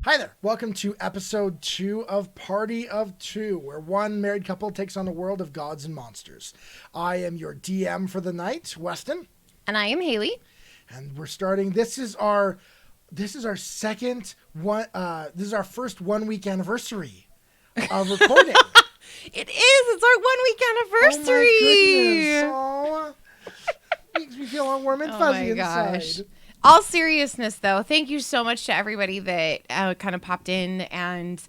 Hi there. Welcome to episode 2 of Party of 2, where one married couple takes on a world of gods and monsters. I am your DM for the night, Weston. And I am Haley. And we're starting. This is our second one. This is our first 1 week anniversary of recording. It is. It's our 1 week anniversary. Oh my goodness. Makes me all warm and fuzzy inside. All seriousness, though, thank you so much to everybody that kind of popped in and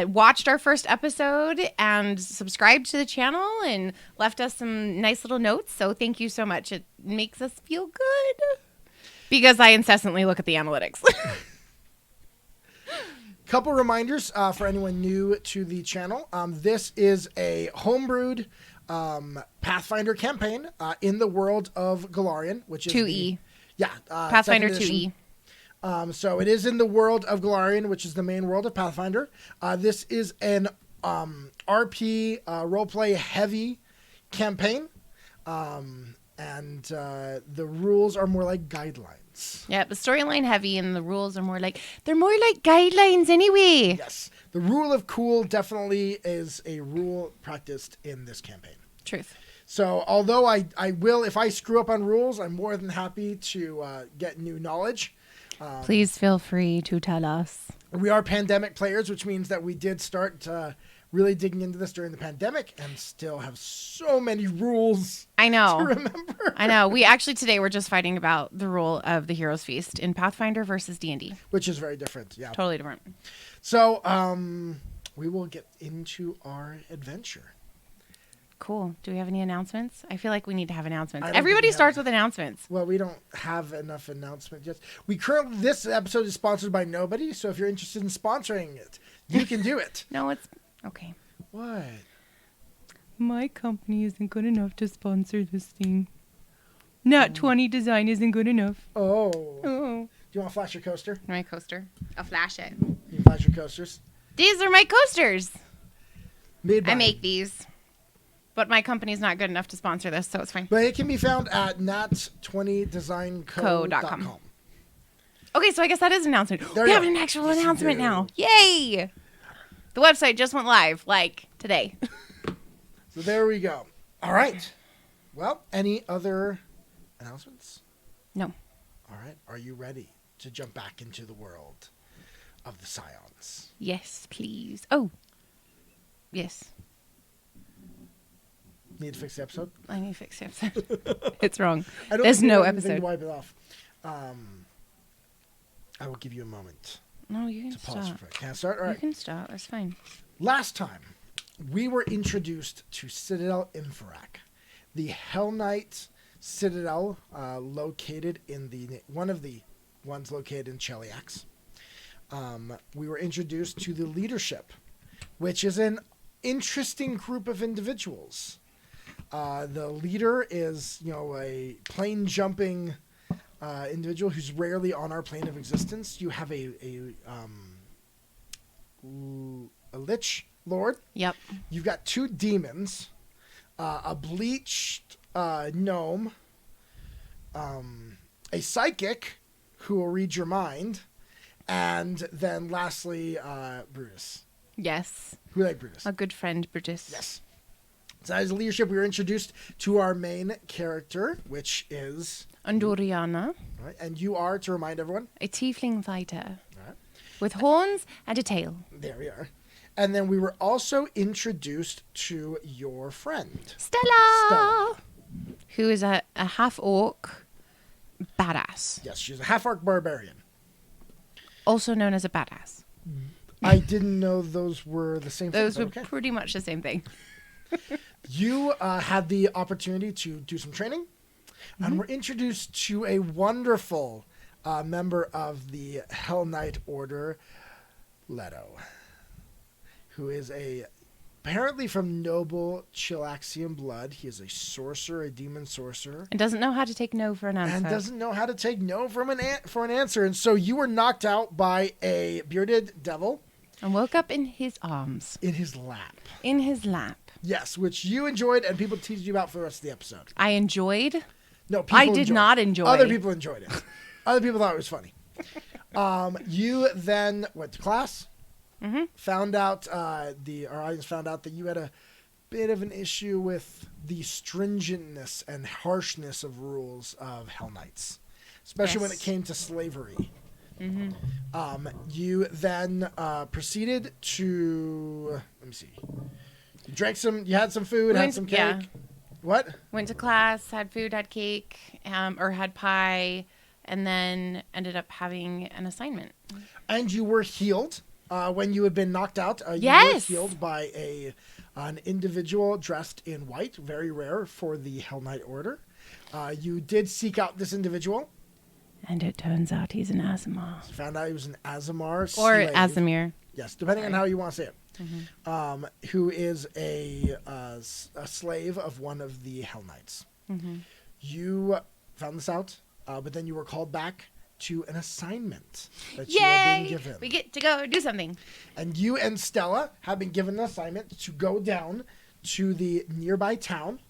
watched our first episode and subscribed to the channel and left us some nice little notes. So thank you so much. It makes us feel good because I incessantly look at the analytics. Couple reminders for anyone new to the channel. This is a homebrewed Pathfinder campaign in the world of Golarian, which is 2E. Pathfinder 2E. So it is in the world of Golarian, which is the main world of Pathfinder. This is an RP roleplay heavy campaign, and the rules are more like guidelines. Yeah, the storyline heavy and the rules are more like guidelines anyway. Yes, the rule of cool definitely is a rule practiced in this campaign. Truth. So although I will, if I screw up on rules, I'm more than happy to get new knowledge. Please feel free to tell us. We are pandemic players, which means that we did start really digging into this during the pandemic and still have so many rules I know. to remember. I know. We actually today we're just fighting about the rule of the Hero's Feast in Pathfinder versus D&D. Which is very different, yeah. Totally different. So we will get into our adventure. Cool. Do we have any announcements? I feel like we need to have announcements. I don't think Everybody we starts have. with announcements. Well, we don't have enough announcements yet. This episode is sponsored by nobody, so if you're interested in sponsoring it, you can do it. No, it's okay. What? My company isn't good enough to sponsor this thing. Nat 20 design isn't good enough. Oh. Oh. Do you want to flash your coaster? My coaster. I'll flash it. You flash your coasters? These are my coasters. Made by. I make these. But my company's not good enough to sponsor this, so it's fine. But it can be found at nat20designco.com. Okay, so I guess that is an announcement. There We you have go. an actual Yes, you announcement do. now. Yay! The website just went live, like, today. So there we go. All right. Well, any other announcements? No. All right. Are you ready to jump back into the world of the SCIONS? Yes, please. Oh. Yes. Need to fix the episode? I need to fix the episode. It's wrong. I don't There's think no we have anything episode. to wipe it off. I will give you a moment No, you can to pause. stop. Can I start? All right. You can stop. That's fine. Last time, we were introduced to Citadel Enferac, the Hell Knight Citadel located in one of the ones located in Cheliax. We were introduced to the leadership, which is an interesting group of individuals. The leader is, a plane jumping individual who's rarely on our plane of existence. You have a lich lord. Yep. You've got 2 demons, a bleached gnome, a psychic who will read your mind, and then lastly, Brutus. Yes. We like Brutus. A good friend, Brutus. Yes. So as leadership, we were introduced to our main character, which is Andoriana, right, and you are, to remind everyone, a tiefling fighter all right, with horns and a tail. there we are. And then we were also introduced to your friend, Stella! Who is a half-orc badass. Yes, she's a half-orc barbarian. Also known as a badass. I didn't know those were the same Those thing. were but okay. pretty much the same thing. You had the opportunity to do some training, and were introduced to a wonderful member of the Hell Knight Order, Leto, who is apparently from noble Chilaxian blood. He is a sorcerer, a demon sorcerer. And doesn't know how to take no for an answer. And doesn't know how to take no for an answer. And so you were knocked out by a bearded devil. And woke up in his arms. In his lap. In his lap. Yes, which you enjoyed and people teased you about for the rest of the episode. I enjoyed. No, people I did enjoyed not it. enjoy. Other people enjoyed it. Other people thought it was funny. You then went to class. Mm-hmm. Found out our audience found out that you had a bit of an issue with the stringentness and harshness of rules of Hell Knights, especially when it Yes. came to slavery. Mm-hmm. You then proceeded to, let me see. You had some food, had some cake. Yeah. What? Went to class, had food, had cake, or had pie, and then ended up having an assignment. And you were healed when you had been knocked out. You were Yes. healed by an individual dressed in white, very rare for the Hell Knight Order. You did seek out this individual. And it turns out he's an Azamar. Found out he was an Azamar Or slave. Azamir. Yes, depending on Sorry. how you want to say it. Who is a slave of one of the Hell Knights. Mm-hmm. You found this out, but then you were called back to an assignment that you are being Yay! given. We get to go do something. And you and Stella have been given an assignment to go down to the nearby town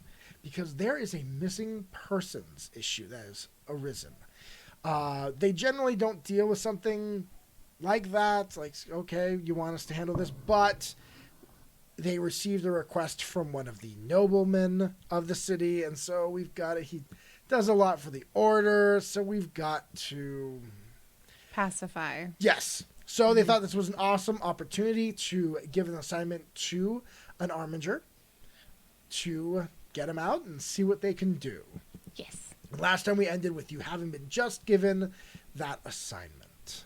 because there is a missing persons issue that has arisen. They generally don't deal with something like that. Like, okay, you want us to handle this, but they received a request from one of the noblemen of the city, and so we've got it. He does a lot for the order, so we've got to... Pacify. Yes. So they thought this was an awesome opportunity to give an assignment to an arminger to get him out and see what they can do. Yes. Last time we ended with you having been just given that assignment.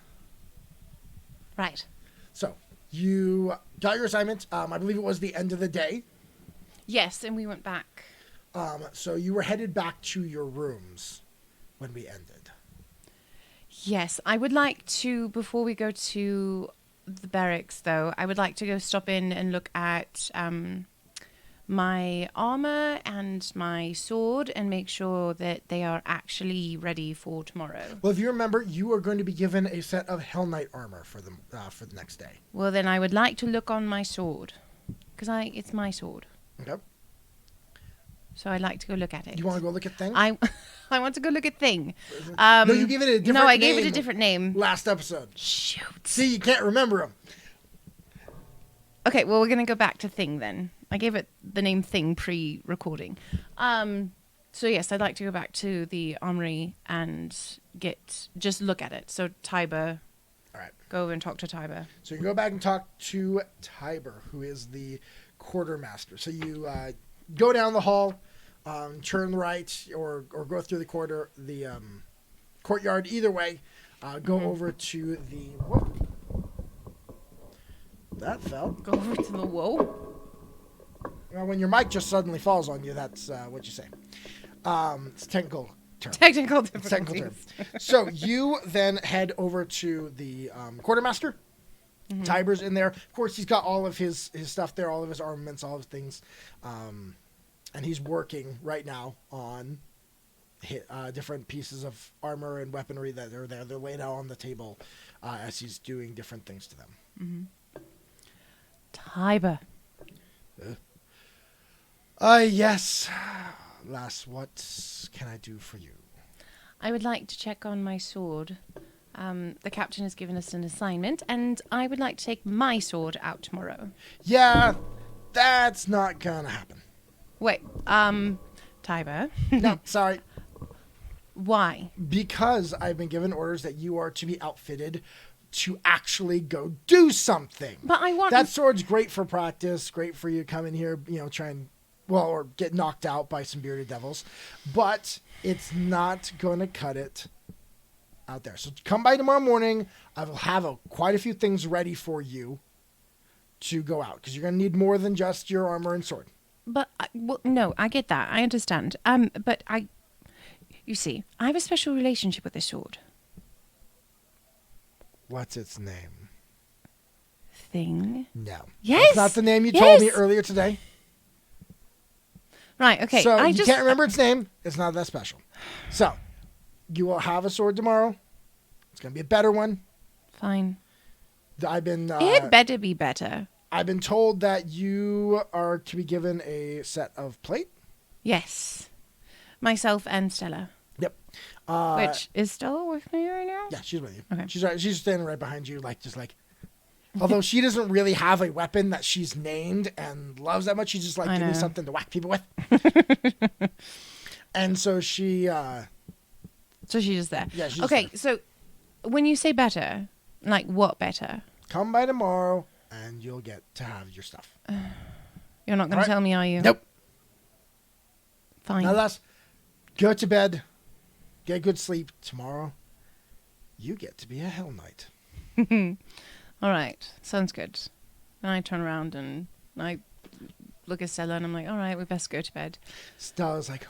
Right. So you got your assignment. I believe it was the end of the day. Yes, and we went back. So you were headed back to your rooms when we ended. Yes, I would like to, before we go to the barracks, though, I would like to go stop in and look at my armor and my sword and make sure that they are actually ready for tomorrow. Well, if you remember, you are going to be given a set of Hell Knight armor for the next day. Well, then I would like to look on my sword, because it's my sword. Okay. So I'd like to go look at it. You want to go look at things? I want to go look at Thing. No, you gave it a different No, I gave name it a different name. last episode. Shoot. See, you can't remember them. Okay, well, we're going to go back to Thing then. I gave it the name Thing pre-recording. So yes, I'd like to go back to the armory and just look at it. So Tiber, All right. go over and talk to Tiber. So you go back and talk to Tiber, who is the quartermaster. So you go down the hall, turn right, or go through the courtyard. Either way, go over to the. Whoop. That fell. Go over to the whoa. Well, when your mic just suddenly falls on you, that's what you say. It's a technical term. Technical It's a technical difficulties. term. So you then head over to the quartermaster. Tiber's in there. Of course, he's got all of his stuff there, all of his armaments, all of his things. And he's working right now on different pieces of armor and weaponry that are there. They're laid out on the table as he's doing different things to them. Tiber. Yes. Lass, what can I do for you? I would like to check on my sword. The captain has given us an assignment, and I would like to take my sword out tomorrow. Yeah, that's not gonna happen. Wait, Tiber. No, sorry. Why? Because I've been given orders that you are to be outfitted to actually go do something. But I want... That sword's great for practice, great for you to come in here, try and, or get knocked out by some bearded devils. But it's not going to cut it out there. So come by tomorrow morning. I will have quite a few things ready for you to go out. Because you're going to need more than just your armor and sword. But, no, I get that. I understand. But you see, I have a special relationship with this sword. What's its name? Thing. No. Yes! It's not the name you told me earlier today. Right, okay. So you can't remember its name. It's not that special. So you will have a sword tomorrow. It's going to be a better one. Fine. I've been... It better be better. I've been told that you are to be given a set of plate. Yes. Myself and Stella. Yep. Which is Stella with me right now? Yeah, she's with you. Okay. She's standing right behind you, although she doesn't really have a weapon that she's named and loves that much, she's just like, I give me know. something to whack people with. And so she, So she's just there. Yeah, she's okay, just so when you say better, like what better? come by tomorrow and you'll get to have your stuff. You're not going All to right. tell me, are you? Nope. Fine. Nonetheless, go to bed, get good sleep. Tomorrow, you get to be a Hell Knight. All right. Sounds good. Then I turn around and I look at Stella and I'm like, all right, we best go to bed. Stella's like,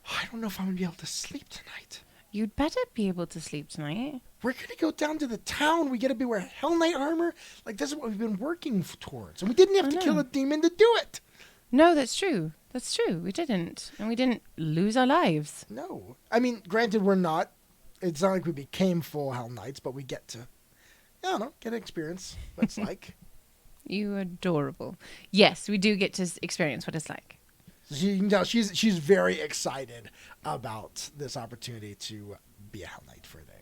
I don't know if I'm going to be able to sleep tonight. You'd better be able to sleep tonight. We're going to go down to the town. We got to be wearing Hell Knight armor. Like, this is what we've been working towards. And we didn't have I to know. kill a demon to do it. No, that's true. That's true. We didn't. And we didn't lose our lives. No. I mean, granted, we're not. It's not like we became full Hell Knights, but we get to, I don't know, get an experience what it's like. You adorable. Yes, we do get to experience what it's like. You can tell she's very excited about this opportunity to be a Hell Knight for a day.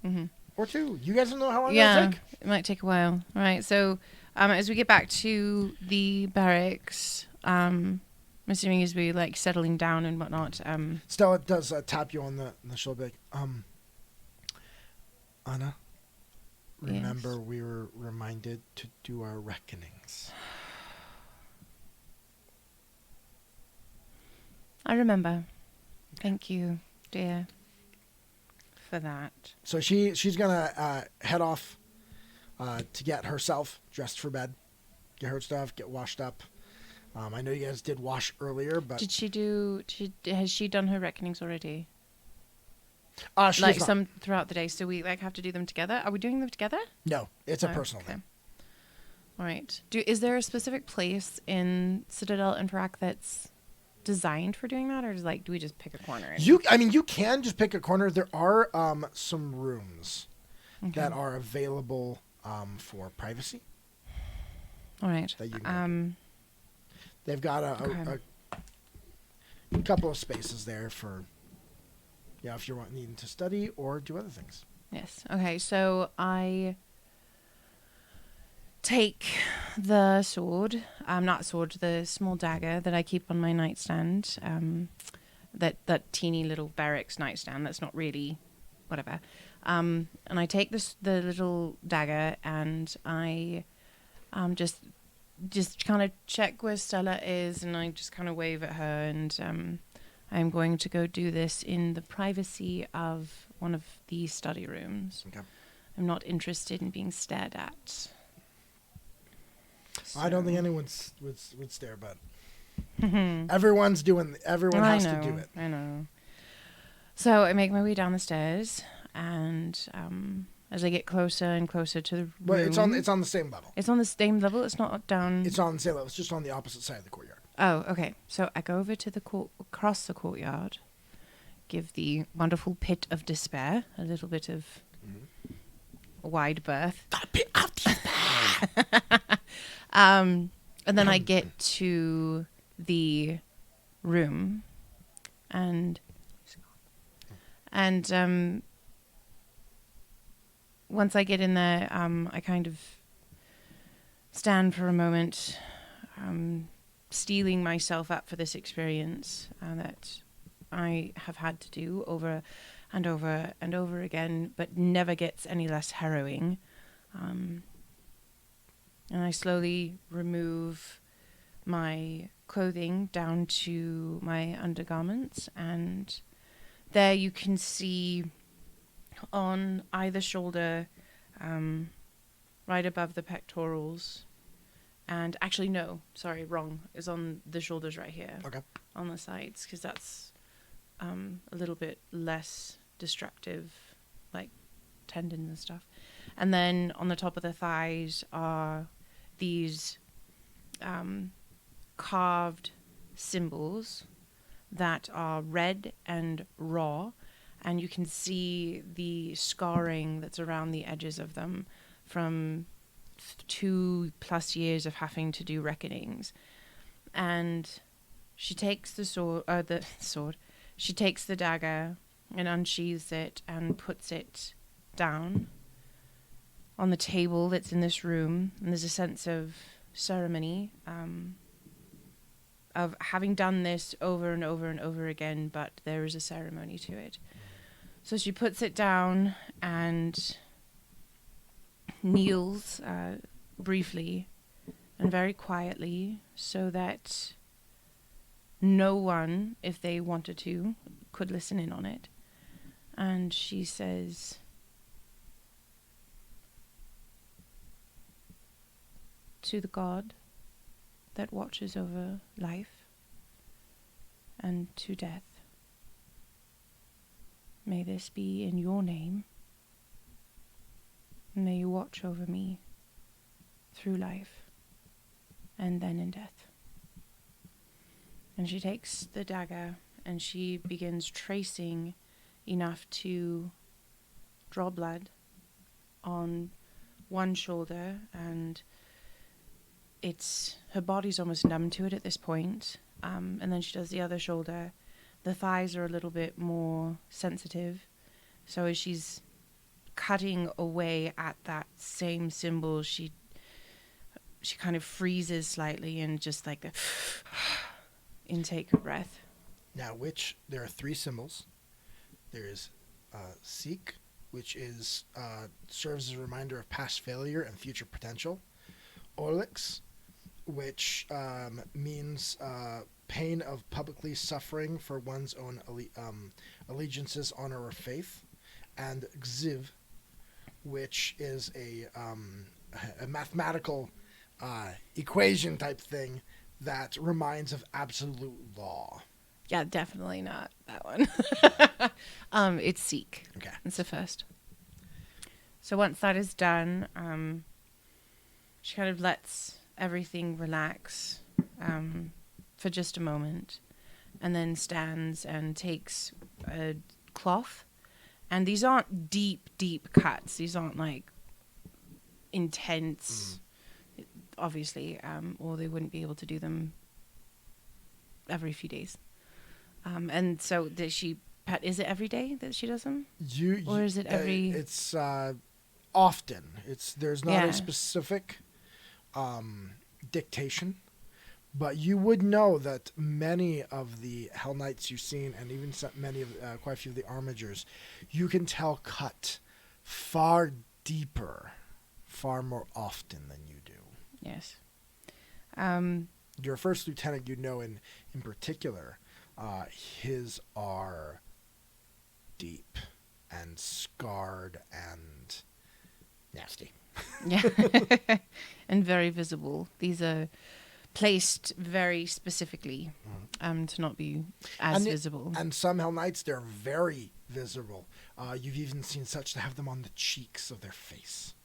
Mm-hmm. Or two. You guys don't know how long Yeah, it'll take? it might take a while. All right, so as we get back to the barracks, I'm assuming as we like settling down and whatnot. Stella does tap you on the shoulder, like, Anna, remember Yes. we were reminded to do our reckonings. I remember. Thank you, dear, for that. So she's gonna head off to get herself dressed for bed, get her stuff, get washed up. I know you guys did wash earlier, but Has she done her reckonings already? she Like does not. some throughout the day, so we like have to do them together. Are we doing them together? No, it's a Oh, personal okay. thing. All right. Is there a specific place in Citadel Enferac that's designed for doing that, or is do we just pick a corner? You can just pick a corner. There are some rooms that are available for privacy. All right. that you can They've got a couple of spaces there for, if you're needing to study or do other things. Yes. Okay. So I take the sword, the small dagger that I keep on my nightstand, that teeny little barracks nightstand that's not really whatever. And I take the little dagger and I just kind of check where Stella is, and I just kind of wave at her, and I'm going to go do this in the privacy of one of the study rooms. Okay. I'm not interested in being stared at. I don't think anyone would stare, but everyone has to do it. I know. So I make my way down the stairs, and as I get closer and closer to the room, But it's on the same level. It's on the same level. It's not down. It's on the same level. It's just on the opposite side of the courtyard. Oh, okay. So I go over to across the courtyard, give the wonderful pit of despair a little bit of wide berth. The pit of despair. And then I get to the room, and once I get in there, I kind of stand for a moment, steeling myself up for this experience that I have had to do over and over and over again, but never gets any less harrowing. And I slowly remove my clothing down to my undergarments, and there you can see on either shoulder, right above the pectorals, and actually no, sorry, wrong, is on the shoulders right here. Okay. On the sides, because that's a little bit less destructive, like tendons and stuff. And then on the top of the thighs are these carved symbols that are red and raw, and you can see the scarring that's around the edges of them from 2+ years of having to do reckonings. And she takes the sword. She takes the dagger and unsheathes it and puts it down on the table that's in this room. And there's a sense of ceremony, of having done this over and over and over again, but there is a ceremony to it. So she puts it down and kneels briefly and very quietly, so that no one, if they wanted to, could listen in on it. And she says, "To the God that watches over life and to death, may this be in your name. May you watch over me through life and then in death." And she takes the dagger and she begins tracing enough to draw blood on one shoulder, and her body's almost numb to it at this point. And then she does the other shoulder. The thighs are a little bit more sensitive. So as she's cutting away at that same symbol, she kind of freezes slightly and just like the intake of breath. Now, there are 3 symbols. There is Seek, which is serves as a reminder of past failure and future potential. Olix, which means pain of publicly suffering for one's own allegiances, honor, or faith. And Xiv, which is a mathematical equation type thing that reminds of absolute law. Yeah, definitely not that one. It's Seek. Okay. It's the first. So once that is done, she kind of lets everything relax for just a moment, and then stands and takes a cloth. And these aren't deep, deep cuts. These aren't like intense, obviously, or they wouldn't be able to do them every few days. And so does she? Is it every day that she does them? Or is it every? It's often. There's not Yeah. a specific dictation, but you would know that many of the Hell Knights you've seen, and even quite a few of the Armigers, you can tell cut far deeper, far more often than you do. Yes. Your first lieutenant, in particular, his are deep and scarred and nasty. Yeah. And very visible. These are placed very specifically to not be as visible. And some Hell Knights, they're very visible. You've even seen such that have them on the cheeks of their face.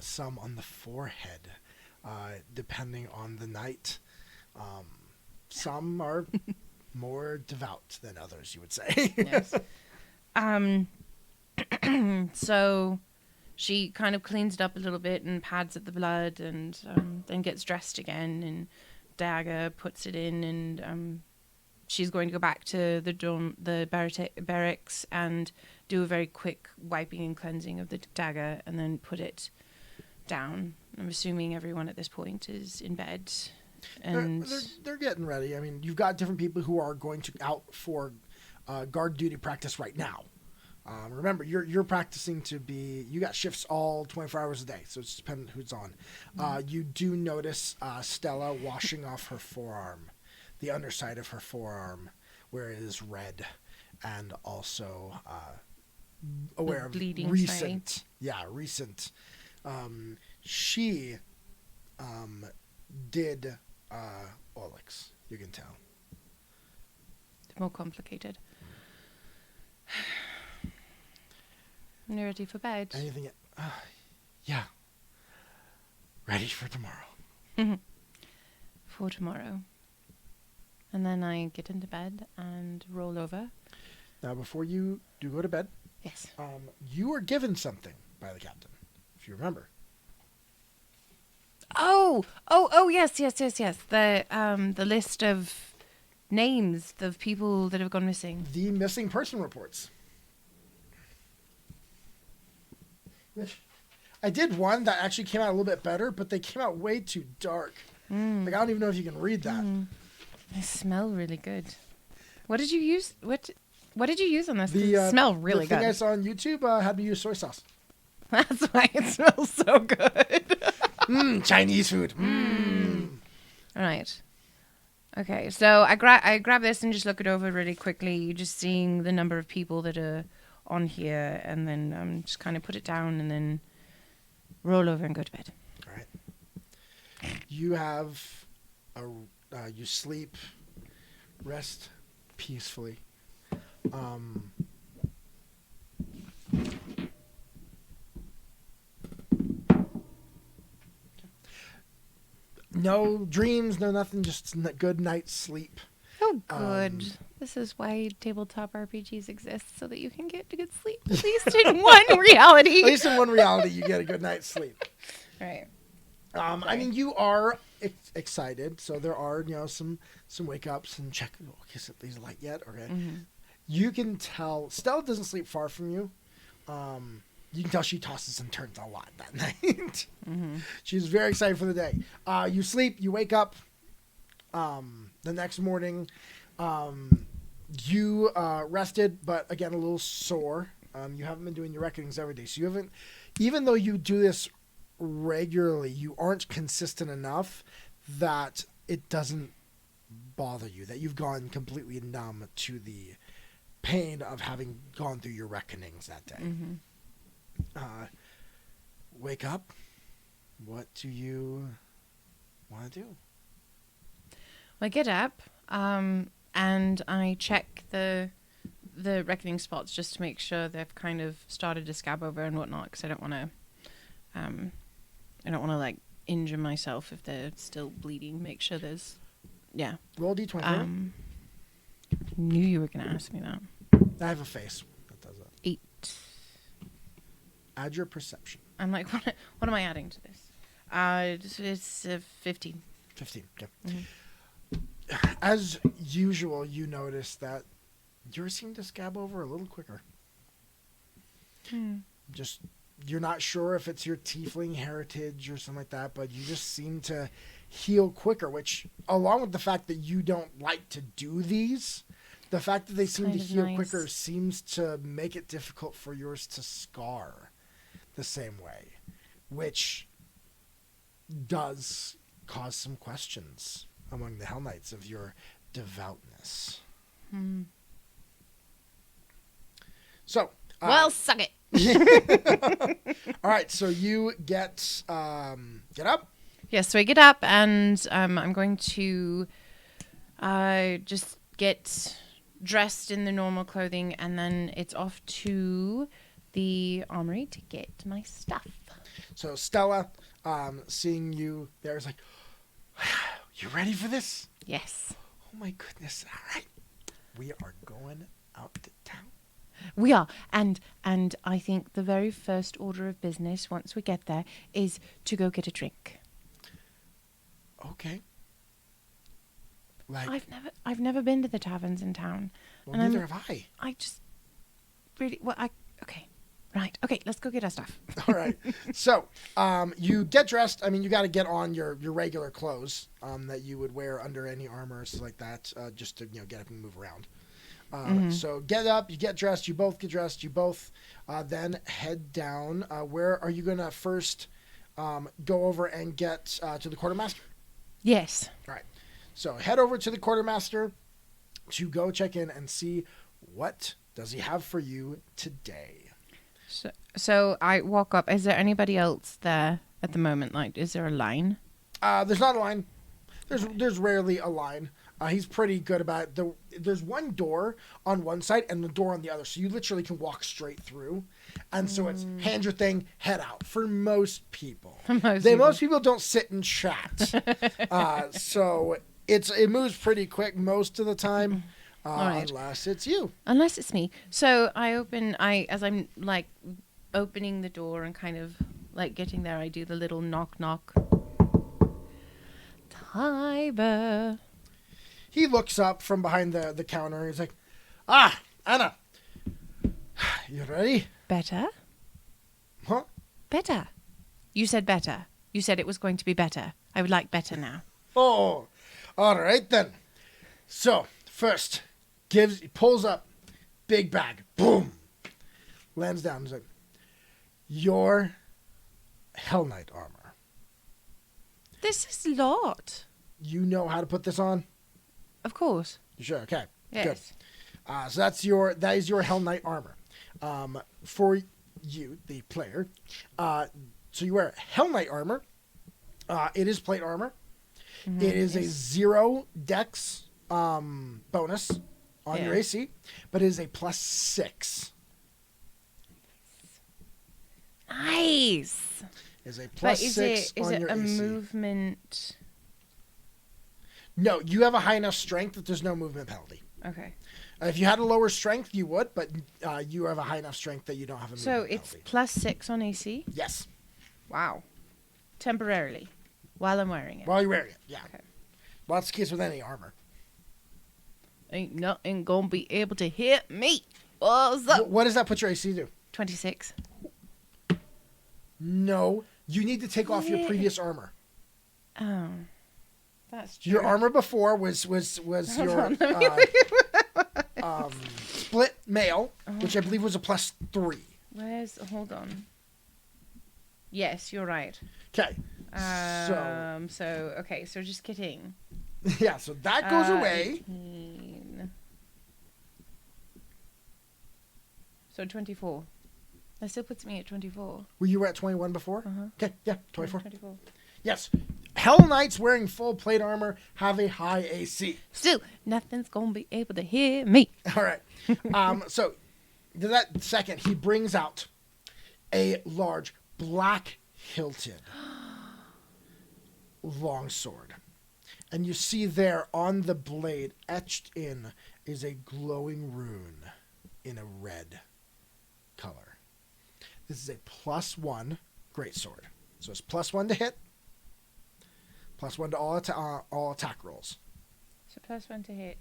Some on the forehead, depending on the knight. Some are more devout than others, you would say. Yes. So she kind of cleans it up a little bit and pads at the blood, and then gets dressed again, and dagger puts it in, and she's going to go back to the barracks and do a very quick wiping and cleansing of the dagger, and then put it down. I'm assuming everyone at this point is in bed. And they're getting ready. I mean, you've got different people who are going to out for guard duty practice right now. Remember, you're practicing you got shifts all 24 hours a day, so it's dependent who's on. You do notice Stella washing off her forearm, the underside of her forearm, where it is red, and also aware of bleeding recent. She did Olix, you can tell. It's more complicated. You ready for bed? Anything? Yeah. Ready for tomorrow. For tomorrow. And then I get into bed and roll over. Now, before you do go to bed, Yes. You were given something by the captain, if you remember. Oh, yes. The list of names of people that have gone missing? The missing person reports. Which I did one that actually came out a little bit better, but they came out way too dark. Like, I don't even know if you can read that. They smell really good. What did you use? What did you use on this? 'Cause The it smell really the thing I good. saw on YouTube had me use soy sauce. That's why it smells so good. Chinese food. All right. Okay, so I grab this and just look it over really quickly, just seeing the number of people that are on here, and then just kind of put it down and then roll over and go to bed. All right. You have you sleep, rest peacefully. No dreams, no nothing, just good night's sleep. Oh, good. This is why tabletop RPGs exist, so that you can get to good sleep, at least in one reality. At least in one reality, you get a good night's sleep. Right. I mean, you are excited, so there are some wake ups and check. Oh, is it these light yet? Okay. You can tell Stella doesn't sleep far from you. You can tell she tosses and turns a lot that night. She's very excited for the day. You sleep, you wake up the next morning. You rested, but again, a little sore. You haven't been doing your reckonings every day. So you haven't, even though you do this regularly, you aren't consistent enough that it doesn't bother you, that you've gone completely numb to the pain of having gone through your reckonings that day. Wake up. What do you want to do? I get up, and I check the reckoning spots just to make sure they've kind of started to scab over and whatnot, because I don't want to like injure myself if they're still bleeding. Make sure there's, Roll D20. Knew you were gonna ask me that. I have a face that does that. 8. Add your perception. I'm like, what am I adding to this? It's 15. 15. Okay. As usual, you notice that yours seem to scab over a little quicker. Just, you're not sure if it's your tiefling heritage or something like that, but you just seem to heal quicker, which, along with the fact that you don't like to do these, the fact that they seem to kind of heal nice. quicker seems to make it difficult for yours to scar the same way, which does cause some questions among the Hell Knights of your devoutness. So, Well, suck it. all right. So you get up. Yeah, so I get up and I'm going to just get dressed in the normal clothing, and then it's off to the armory to get my stuff. So Stella, seeing you there, is like, "You ready for this?" Yes. Oh my goodness! All right, we are going out to town. We are. And I think the very first order of business once we get there is to go get a drink. Like, I've never been to the taverns in town. well, and neither have I. I just really okay. Right. Okay, let's go get our stuff. All right. So, you get dressed. I mean, you got to get on your regular clothes that you would wear under any armor or something like that, just to get up and move around. So get up, you get dressed, you both get dressed, you both then head down. Where are you going to first go over and get to the quartermaster? Yes. All right. So head over to the quartermaster to go check in and see what does he have for you today. So I walk up. Is there anybody else there at the moment? Like, is there a line? There's not a line. There's rarely a line. He's pretty good about it. There's one door on one side and the door on the other, so you literally can walk straight through. And so it's hand your thing, head out for most people. Most people don't sit and chat, so it moves pretty quick most of the time, right. Unless it's you. Unless it's me. So as I'm like opening the door and kind of like getting there, I do the little knock knock. Tiber. He looks up from behind the counter. He's like, "Ah, Anna, you ready?" Better? Huh? Better. You said better. You said it was going to be better. I would like better now. Oh, all right then. So first, he pulls up, big bag, boom, lands down. He's like, "Your Hell Knight armor. This is a lot. You know how to put this on? Of course. You sure? Okay, Yes. good. So that is your Hell Knight armor. For you, the player, so you wear Hell Knight armor. It is plate armor. Mhm. It is a Yes. 0 dex bonus on your Yeah. AC, but it is a +6. Nice. Is a But plus is 6 it on your a AC. movement? No, you have a high enough strength that there's no movement penalty. Okay. If you had a lower strength, you would, but you have a high enough strength that you don't have a So movement it's penalty. +6 on AC? Yes, Wow. Temporarily. While I'm wearing it. while you're wearing it. Yeah. Okay. Well, that's the case with any armor. Ain't nothing gonna be able to hit me. What's up? What does that put your AC to? 26. No, you need to take off your Yeah. previous armor. Oh. That's true. Your armor before was your on, let me split mail, which I believe was a +3. Hold on. Yes, you're right. Okay. So just kidding. Yeah, so that goes away. 18. So 24. That still puts me at 24. Were you at 21 before? Uh-huh. Okay, yeah, 24. 24. Yes. Hell Knights wearing full plate armor have a high AC. Still, nothing's gonna be able to hit me. All right. So that second, he brings out a large black hilted longsword. And you see there on the blade, etched in, is a glowing rune in a red color. This is a +1 greatsword. So it's +1 to hit, +1 to all attack rolls. So +1 to hit.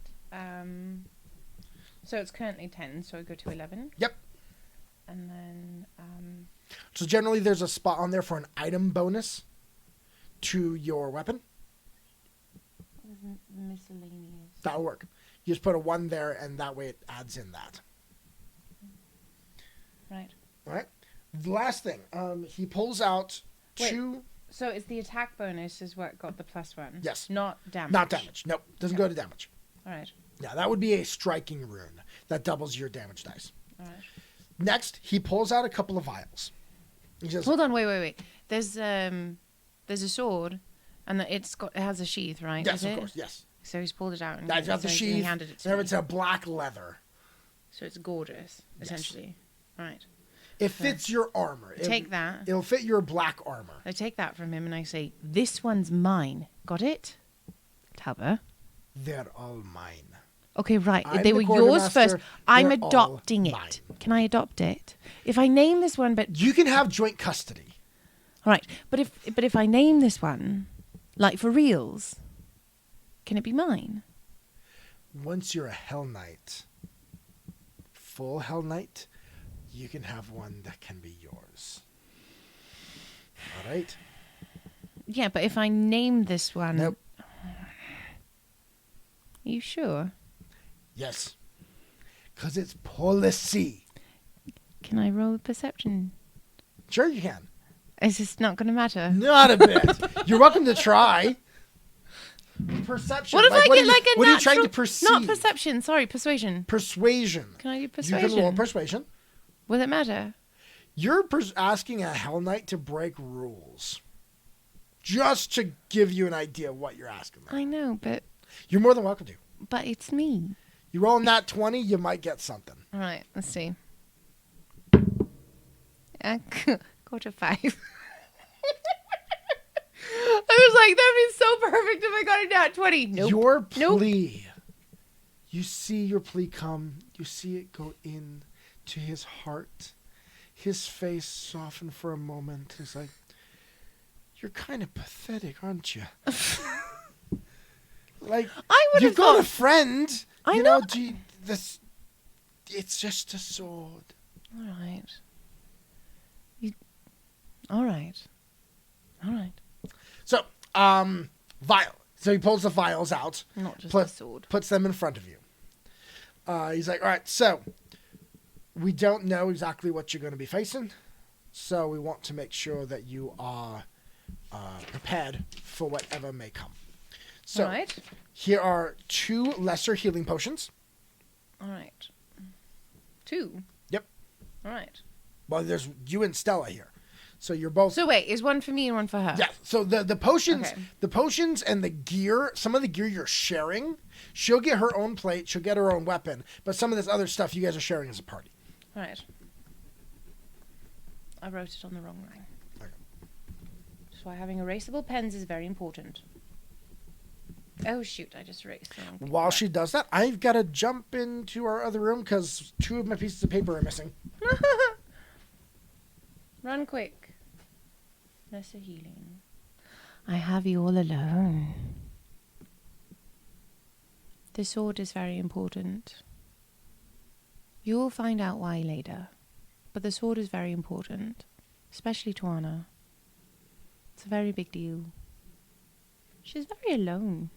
So it's currently 10, so I go to 11. Yep. And then So generally there's a spot on there for an item bonus to your weapon. miscellaneous. That'll work. You just put a 1 there, and that way it adds in that. Right. All right. The last thing, he pulls out Wait. 2. So it's the attack bonus is what got the +1. Yes. Not damage. Not damage. Nope. Doesn't go to damage. All right. Yeah, that would be a striking rune that doubles your damage dice. All right. Next, he pulls out a couple of vials. He says, Hold on. Wait. There's a sword, and it has a sheath, right? "Yes, Is of it? course, yes. So he's pulled it out and That's got the he sheath. handed it to And me. it's a black leather. So it's gorgeous, Yes. essentially. Right. It fits your armor. Take that. It'll fit your black armor. I take that from him and I say, "This one's mine. Got it, Talbot?" They're all mine. Okay, right. I'm they the were yours quartermaster. first. I'm They're all adopting it. mine. Can I adopt it? If I name this one, but You can have joint custody. all right. But if I name this one, like for reals, can it be mine? Once you're a Hell Knight, full Hell Knight, you can have one that can be yours. All right? Yeah, but if I name this one, Nope. you sure? Yes. Because it's policy. Can I roll a perception? Sure you can. Is this not going to matter? Not a bit. You're welcome to try. Perception. What if I what get are you- like a What are you trying to natural- perceive? Not perception. Sorry, persuasion. Persuasion. Can I do You persuasion? can roll persuasion. Will it matter? You're asking a Hell Knight to break rules. Just to give you an idea of what you're asking them. I know, but You're more than welcome to. it's me. You roll that 20, you might get something. All right, let's see. Go to 5. I was like, that'd be so perfect if I got a nat 20. Nope. Your Nope. plea. You see your plea come. You see it go in to his heart. His face soften for a moment. He's like, "You're kind of pathetic, aren't you?" Like, I would you've have got thought. a friend. I you know. This. It's just a sword. All right. All right. All right. So, vial. So he pulls the vials out, Not just put- a sword. puts them in front of you. He's like, all right, so we don't know exactly what you're going to be facing, so we want to make sure that you are prepared for whatever may come. So All right. here are 2 lesser healing potions. All right. 2. Yep. All right. Well, there's you and Stella here, so you're both. So wait, is one for me and one for her? Yeah. So the potions, Okay. the potions and the gear, some of the gear you're sharing. She'll get her own plate. She'll get her own weapon. But some of this other stuff you guys are sharing as a party. All right. I wrote it on the wrong line. Okay. That's why having erasable pens is very important. Oh shoot! I just erased the wrong thing. While she does that, I've got to jump into our other room because 2 of my pieces of paper are missing. Run quick. Lesser healing. I have you all alone. The sword is very important. You'll find out why later. But the sword is very important. Especially to Anna. It's a very big deal. She's very alone.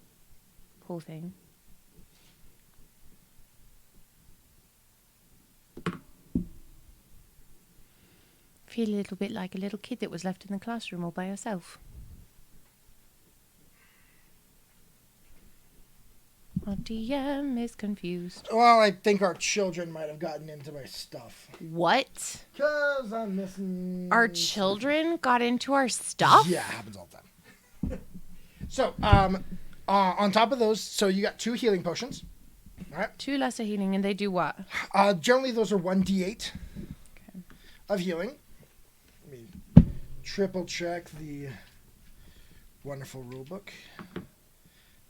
Poor thing. Feel a little bit like a little kid that was left in the classroom all by herself. Our DM is confused. Well, I think our children might have gotten into my stuff. What? Because I'm missing... Our children got into our stuff? Yeah, it happens all the time. So, on top of those, so you got 2 healing potions. All right. 2 lesser healing, and they do what? Generally, those are 1d8 Okay. of healing. Let me triple check the wonderful rulebook.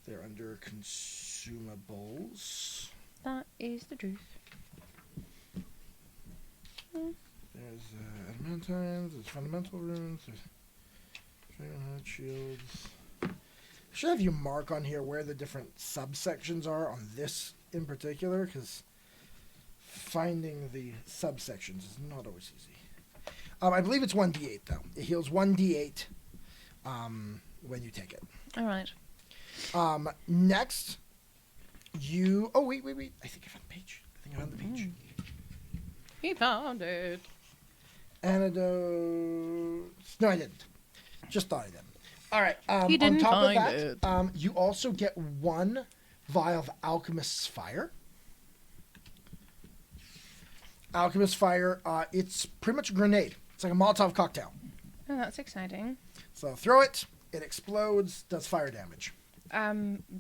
They're under consumables. That is the truth. There's adamantines, there's fundamental runes, there's dragonhead shields. I should have you mark on here where the different subsections are on this in particular, because finding the subsections is not always easy. I believe it's 1d8 though. It heals 1d8 when you take it. All right. Next, you... Oh, wait. I think I found the page. He found it. Antidotes. No, I didn't. Just thought I did. All right. He didn't on top find of it. that, you also get 1 vial of Alchemist's Fire. Alchemist's Fire, it's pretty much a grenade. It's like a Molotov cocktail. Oh, that's exciting. So throw it, it explodes, does fire damage.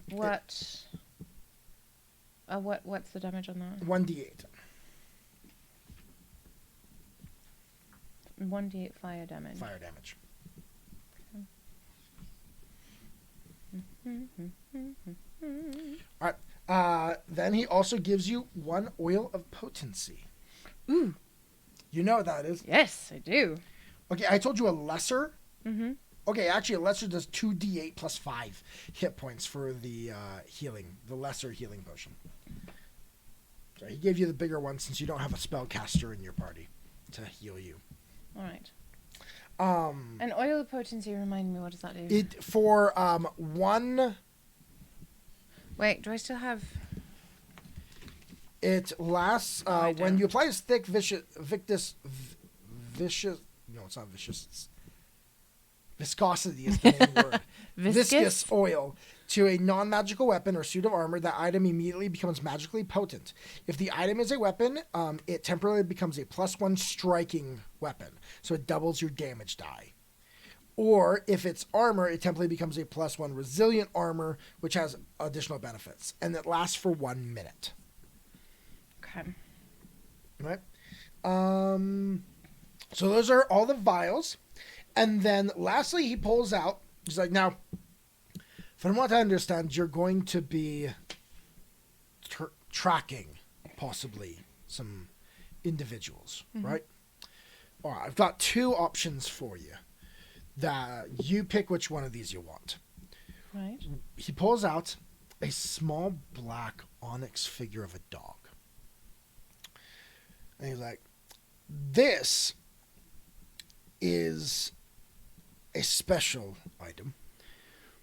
What's the damage on that? 1d8. 1d8 fire damage. Fire damage. All right. Then he also gives you 1 oil of potency. Ooh. You know what that is. Yes, I do. Okay, I told you a lesser. Mm-hmm. Okay, actually, a lesser does 2d8 plus 5 hit points for the healing, the lesser healing potion. So he gave you the bigger one since you don't have a spellcaster in your party to heal you. All right. Um, An oil of potency, remind me, what does that do? it for 1. Wait, do I still have... It lasts I when don't. you apply this thick vicious. No, it's not vicious. It's viscosity is the main word. Viscous oil to a non-magical weapon or suit of armor. That item immediately becomes magically potent. If the item is a weapon, it temporarily becomes a +1 striking weapon, so it doubles your damage die. Or if it's armor, it temporarily becomes a +1 resilient armor, which has additional benefits, and it lasts for 1 minute. Okay. Right. So those are all the vials. And then lastly, he pulls out, he's like, now, from what I understand, you're going to be tracking possibly some individuals, right? All right, I've got 2 options for you. That you pick which one of these you want. Right. He pulls out a small black onyx figure of a dog. And he's like, this is a special item.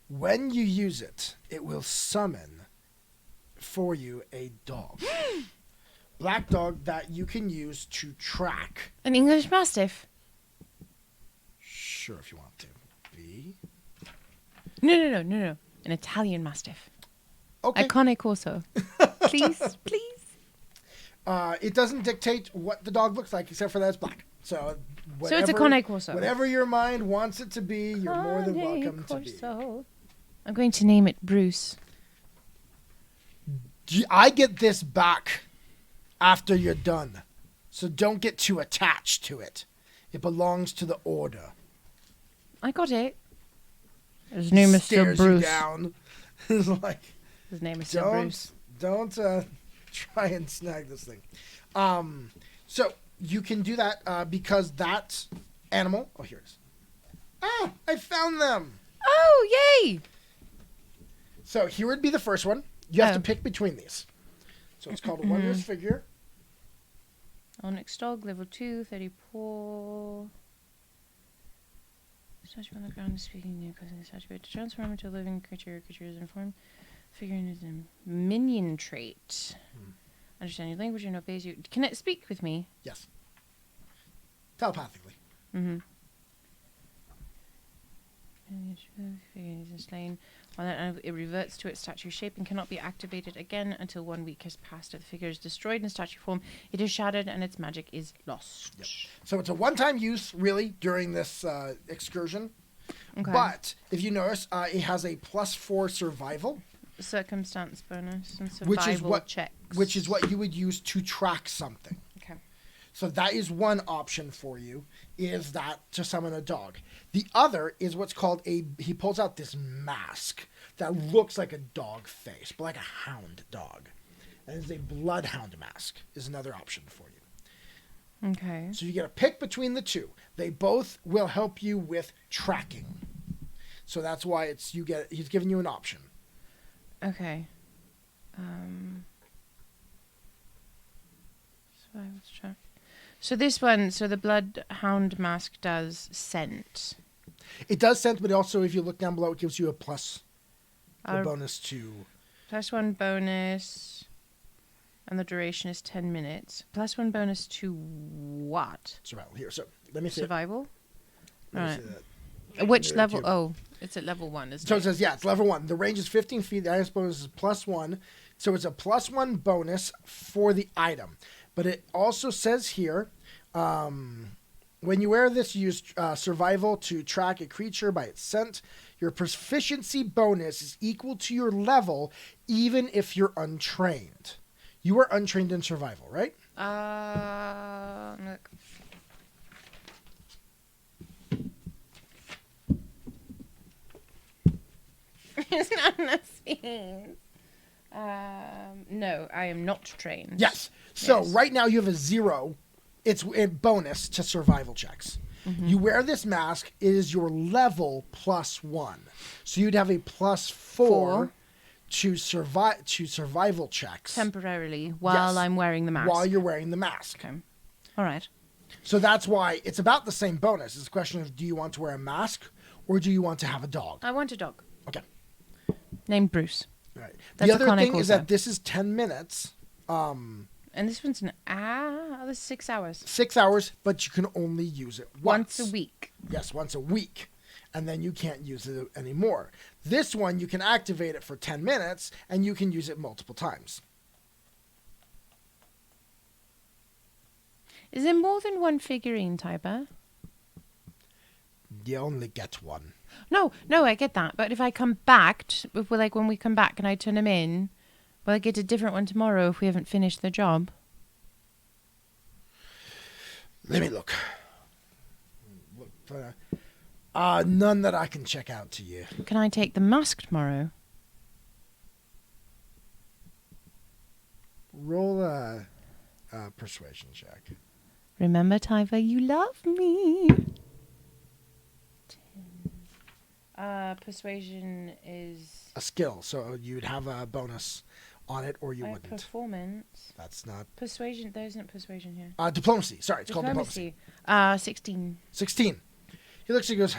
When you use it, it will summon for you a dog. Black dog that you can use to track. An English Mastiff. Sure, if you want to. No. An Italian Mastiff. Okay. A Cane Corso. Please. It doesn't dictate what the dog looks like, except for that it's black. So it's a Cane Corso. Whatever your mind wants it to be, you're more than welcome to be. I'm going to name it Bruce. I get this back after you're done. So don't get too attached to it. It belongs to the order. I got it. His name is still Stares you Bruce. down. It's like, His name is still Bruce. don't try and snag this thing. So you can do that because that animal. Oh, here it is. Ah, I found them. Oh, yay! So here would be the first one. You have to pick between these. So it's called a wondrous figure. Onyx dog, level 2, 34. Statue on the ground is speaking near causing the statue to transform into a living creature. Creature is informed. Figurine is a minion trait. Understand your language and obeys you. Can it speak with me? Yes. Telepathically. Mm-hmm. Figurine is slain. While it reverts to its statue shape and cannot be activated again until 1 week has passed. If the figure is destroyed in statue form, it is shattered and its magic is lost. Yep. So it's a one-time use, really, during this excursion. Okay. But if you notice, it has a +4 survival, Circumstance bonus and survival checks. which is what you would use to track something. Okay. So that is one option for you, is that to summon a dog. The other is what's called he pulls out this mask that looks like a dog face, but like a hound dog. And it's a bloodhound mask is another option for you. Okay. So you get a pick between the two. They both will help you with tracking. So that's why he's giving you an option. Okay. Survival check. So this one, the bloodhound mask does scent. It does sense, but also if you look down below, it gives you a bonus to... +1 bonus, and the duration is 10 minutes. +1 bonus to what? survival. Here, so let me see. Survival? Let me Alright. see that. Which There, level? too. Oh, it's at level 1, isn't So it? it says, it's level 1. The range is 15 feet. The item bonus is +1. So it's a +1 bonus for the item. But it also says here, when you wear this, you use survival to track a creature by its scent. Your proficiency bonus is equal to your level, even if you're untrained. You are untrained in survival, right? Look. It's not enough space. No, I am not trained. Yes. So Yes. right now you have a 0. It's a bonus to survival checks. You wear this mask. It is your level +1. So you'd have a +4 to survival checks. Temporarily, while Yes. I'm wearing the mask. While you're wearing the mask. Okay. All right. So that's why it's about the same bonus. It's a question of, do you want to wear a mask or do you want to have a dog? I want a dog. Okay. Named Bruce. All right. That's The a other Cane thing is Corso. that this is 10 minutes. And this one's an this is 6 hours. 6 hours, but you can only use it once. Once a week. Yes, once a week. And then you can't use it anymore. This one, you can activate it for 10 minutes, and you can use it multiple times. Is there more than one figurine, Tiber? You only get one. No, I get that. But if I come back, when we come back and I turn them in, will I get a different one tomorrow if we haven't finished the job? Let me look. None that I can check out to you. Can I take the mask tomorrow? Roll a persuasion check. Remember, Tiber, you love me. 10. Persuasion is A skill, so you'd have a bonus on it, or you wouldn't. performance. That's not Persuasion. There isn't persuasion here. diplomacy. Sorry, it's called diplomacy. 16. 16. He looks and goes,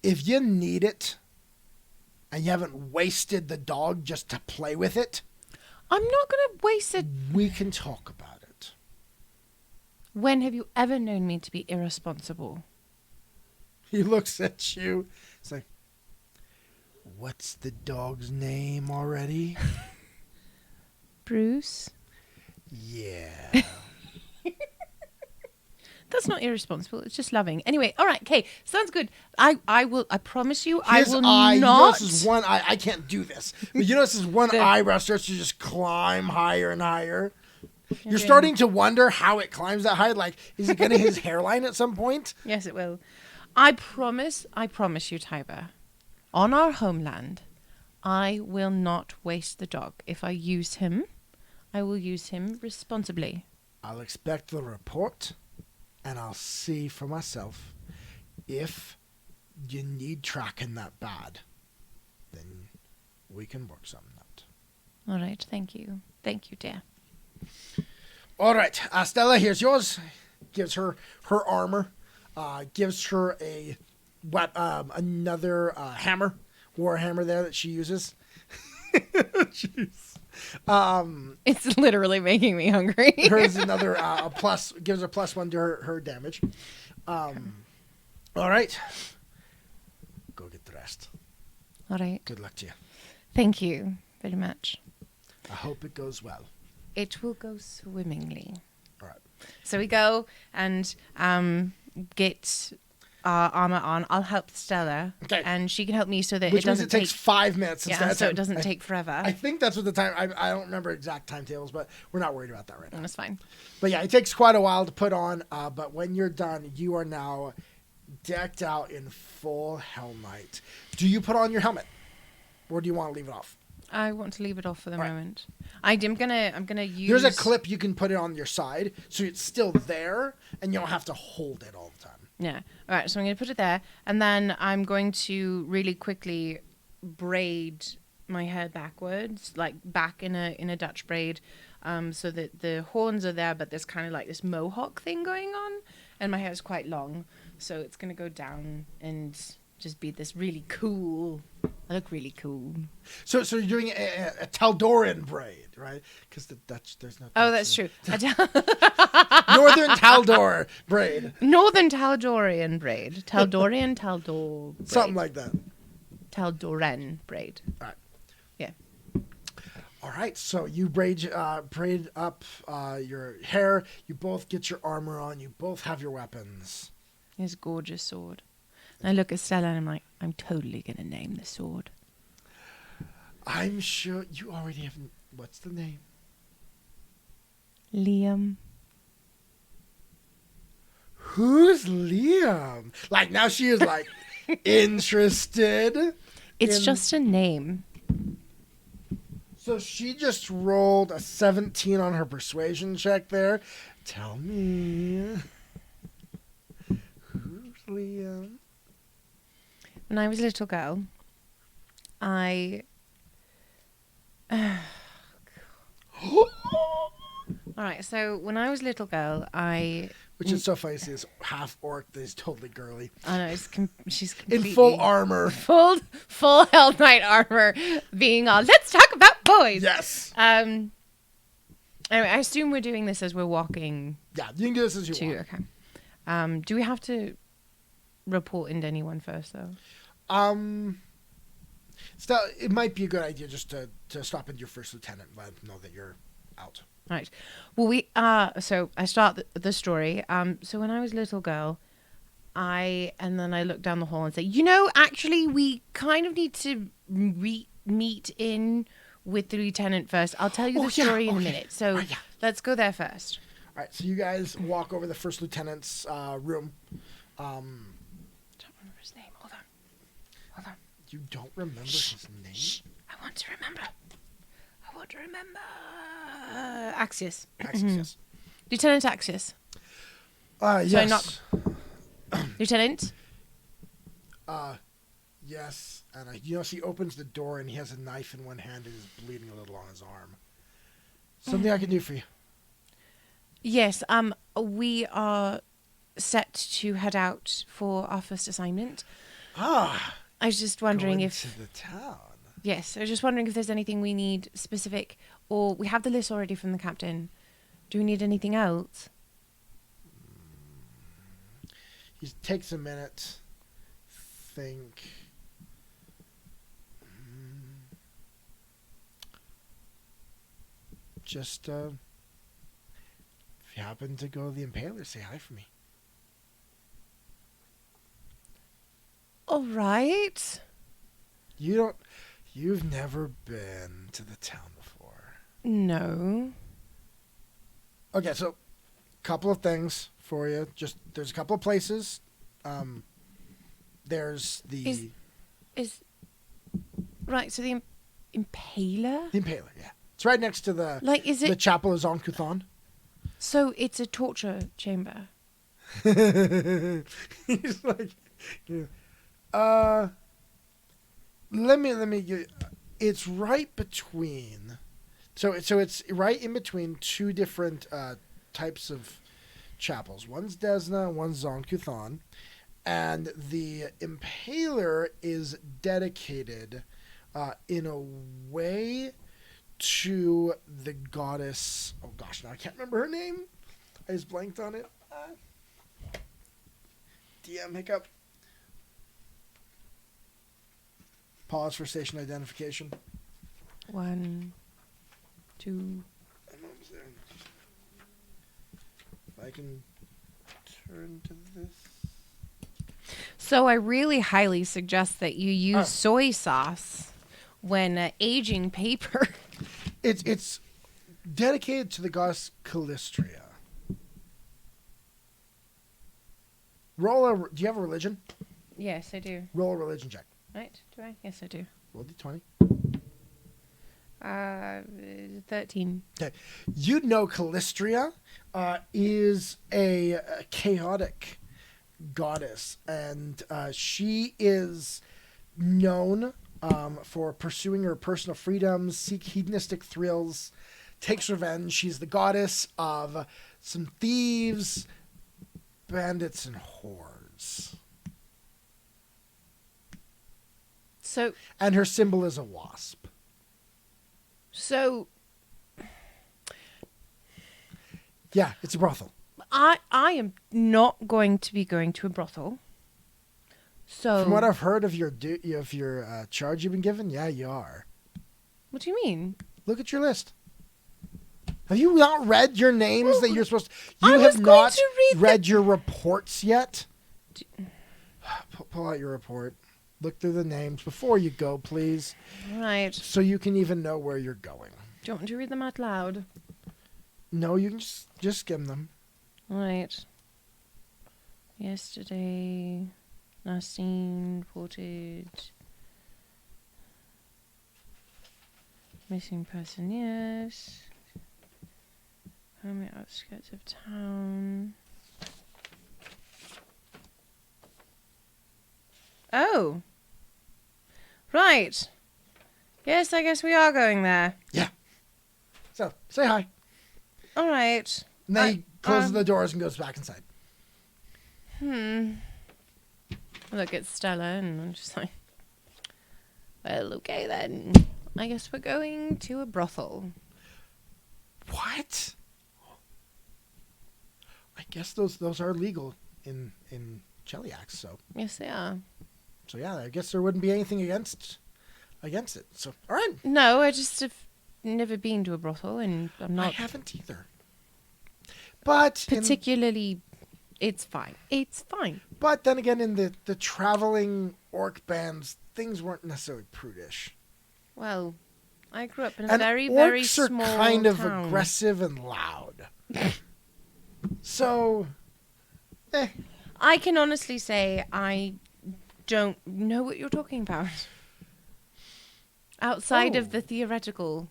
if you need it, and you haven't wasted the dog just to play with it, I'm not going to waste it. we can talk about it. When have you ever known me to be irresponsible? He looks at you. It's like, what's the dog's name already? Bruce? Yeah. That's not irresponsible. It's just loving. Anyway, all right, okay, sounds good. I promise you, I will not. You notice his one eye. I can't do this. But you notice his one eyebrow starts to just climb higher and higher. You're starting to wonder how it climbs that high. Like, is it going to hit his hairline at some point? Yes, it will. I promise you, Tiber, on our homeland, I will not waste the dog. If I use him, I will use him responsibly. I'll expect the report, and I'll see for myself. If you need tracking that bad, then we can work something out. All right, thank you. Thank you, dear. All right, Stella, here's yours. Gives her armor. Gives her another hammer, war hammer there that she uses. Jeez. It's literally making me hungry. Hers another plus, gives her +1 to her damage. All right, go get dressed. All right. Good luck to you. Thank you very much. I hope it goes well. It will go swimmingly. All right. So we go and get armor on. I'll help Stella, Okay. and she can help me so that Which it doesn't means it takes take 5 minutes. Yeah, instead of so 10. it doesn't take forever. I think that's what the time. I don't remember exact timetables, but we're not worried about that right now. That's fine. But yeah, it takes quite a while to put on. But when you're done, you are now decked out in full Hell Knight. Do you put on your helmet, or do you want to leave it off? I want to leave it off for the All right. moment. I'm gonna use. There's a clip you can put it on your side, so it's still there, and you don't have to hold it all the time. Yeah. All right. So I'm gonna put it there, and then I'm going to really quickly braid my hair backwards, like back in a Dutch braid, so that the horns are there, but there's kind of like this mohawk thing going on, and my hair is quite long, so it's gonna go down and just be this really cool. I look really cool. So you're doing a Taldoran braid, right? Because the Dutch, there's no. Oh, Dutch that's true. Northern Taldor braid. Northern Taldorian braid. Taldor braid. Something like that. Taldoran braid. All right. Yeah. All right. So you braid up your hair. You both get your armor on. You both have your weapons. His gorgeous sword. And I look at Stella and I'm like, I'm totally going to name the sword. I'm sure you already have. What's the name? Liam. Who's Liam? Like, now she is like interested. It's just a name. So she just rolled a 17 on her persuasion check there. Tell me, who's Liam? When I was a little girl, All right, so when I was a little girl, Which is so funny, is half orc that is totally girly. I know she's In completely full armor. full Hell Knight armor, being all let's talk about boys. Yes. Anyway, I assume we're doing this as we're walking Yeah, you can do this as you want. Okay. Do we have to report into anyone first, though? Stella, it might be a good idea just to stop into your first lieutenant and let them know that you're out. Right. Well, so I start the story. So when I was a little girl, and then I look down the hall and say, actually, we kind of need to meet in with the lieutenant first. I'll tell you the story in a minute. So let's go there first. All right. So you guys walk over the first lieutenant's room. Don't remember his name. Hold on. You don't remember his name? Shh. I want to remember. Axius. Axius, yes. Lieutenant Axius. Yes. So I knock. Lieutenant? Yes. And she opens the door and he has a knife in one hand and is bleeding a little on his arm. Something I can do for you? Yes, we are set to head out for our first assignment. Ah. I was just wondering Going if... to the town. Yes, I was just wondering if there's anything we need specific, or we have the list already from the captain. Do we need anything else? He takes a minute. Think. Just, if you happen to go to the Impaler, say hi for me. All right. You've never been to the town before. No. Okay, so, couple of things for you. There's a couple of places. There's the... Right, so the Impaler? The Impaler, yeah. It's right next to the... Like, is it... The Chapel of Zonkuthon. So, it's a torture chamber. He's like... Yeah. Let me get... It's right between... So it's right in between two different types of chapels. One's Desna, one's Zonkuthon. And the Impaler is dedicated in a way to the goddess... Oh gosh, now I can't remember her name. I just blanked on it. DM hiccup. Pause for station identification. 1, 2. I'm almost there. If I can turn to this. So I really highly suggest that you use soy sauce when aging paper. It's dedicated to the goddess Calistria. Do you have a religion? Yes, I do. Roll a religion check. Right? Do I? Yes, I do. Roll d20. 13. Okay. You know Calistria is a chaotic goddess, and she is known for pursuing her personal freedoms, seek hedonistic thrills, takes revenge. She's the goddess of some thieves, bandits, and whores. And her symbol is a wasp. So... Yeah, it's a brothel. I am not going to be going to a brothel. So... From what I've heard of your charge you've been given, yeah, you are. What do you mean? Look at your list. Have you not read your names that you're supposed to... I have was going not to read your reports yet? Pull out your report. Look through the names before you go, please. Right. So you can even know where you're going. Do you want me to read them out loud? No, you can just skim them. Right. Yesterday, last seen, reported. Missing person, yes. Home outskirts of town. Oh. Right. Yes, I guess we are going there. Yeah. So, say hi. All right. And then he closes the doors and goes back inside. I look at Stella and I'm just like, well, okay then. I guess we're going to a brothel. What? I guess those are legal in Cheliax, so. Yes, they are. So yeah, I guess there wouldn't be anything against it. So, all right. No, I just have never been to a brothel, and I'm not. I haven't either. But particularly, it's fine. It's fine. But then again, in the traveling orc bands, things weren't necessarily prudish. Well, I grew up in a and very, orcs very are small kind of town. aggressive and loud. So, I can honestly say I don't know what you're talking about. Outside of the theoretical.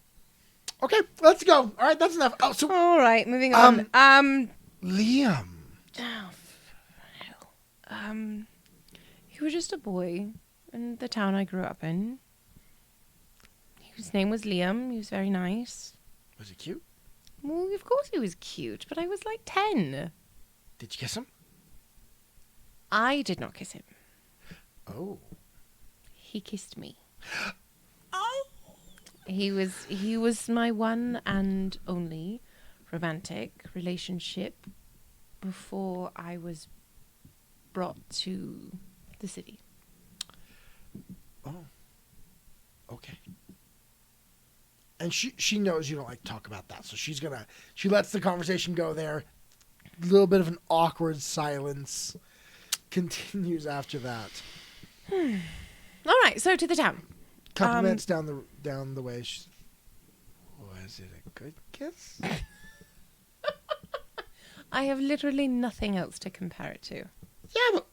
Okay, let's go. All right, that's enough. Oh, so all right, moving on. Liam. Oh, hell. He was just a boy in the town I grew up in. His name was Liam. He was very nice. Was he cute? Well, of course he was cute, but I was like 10. Did you kiss him? I did not kiss him. Oh. He kissed me. Oh. He was my one and only romantic relationship before I was brought to the city. Oh. Okay. And she knows you don't like to talk about that, so she lets the conversation go there. A little bit of an awkward silence continues after that. All right, so to the town. Couple minutes down the way. Was it a good kiss? I have literally nothing else to compare it to. Yeah, but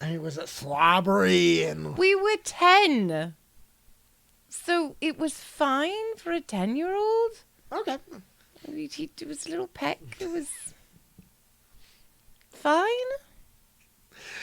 I mean, was it slobbery and? We were 10. So it was fine for a 10-year-old. Okay. It was a little peck. It was fine.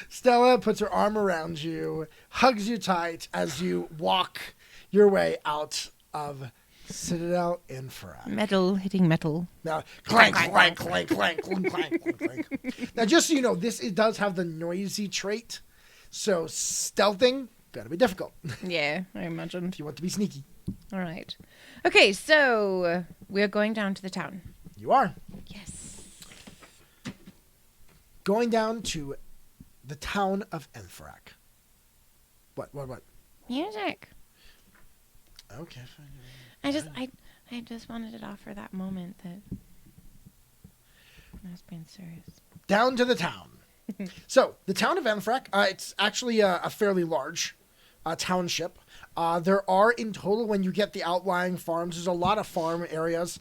Stella puts her arm around you, hugs you tight as you walk your way out of Citadel Enferac. Metal hitting metal. Now, clank, clank, clank, clank, clank, clank, clank, clank. Now, just so you know, it does have the noisy trait, so stealthing gotta be difficult Yeah, I imagine. if you want to be sneaky. All right. Okay, so we're going down to the town. You are Yes. going down to the town of Enferac. What? Music. Okay, fine. I just wanted to offer that moment that I was being serious. Down to the town. So, the town of Enferac, it's actually a fairly large township. There are, in total, when you get the outlying farms, there's a lot of farm areas.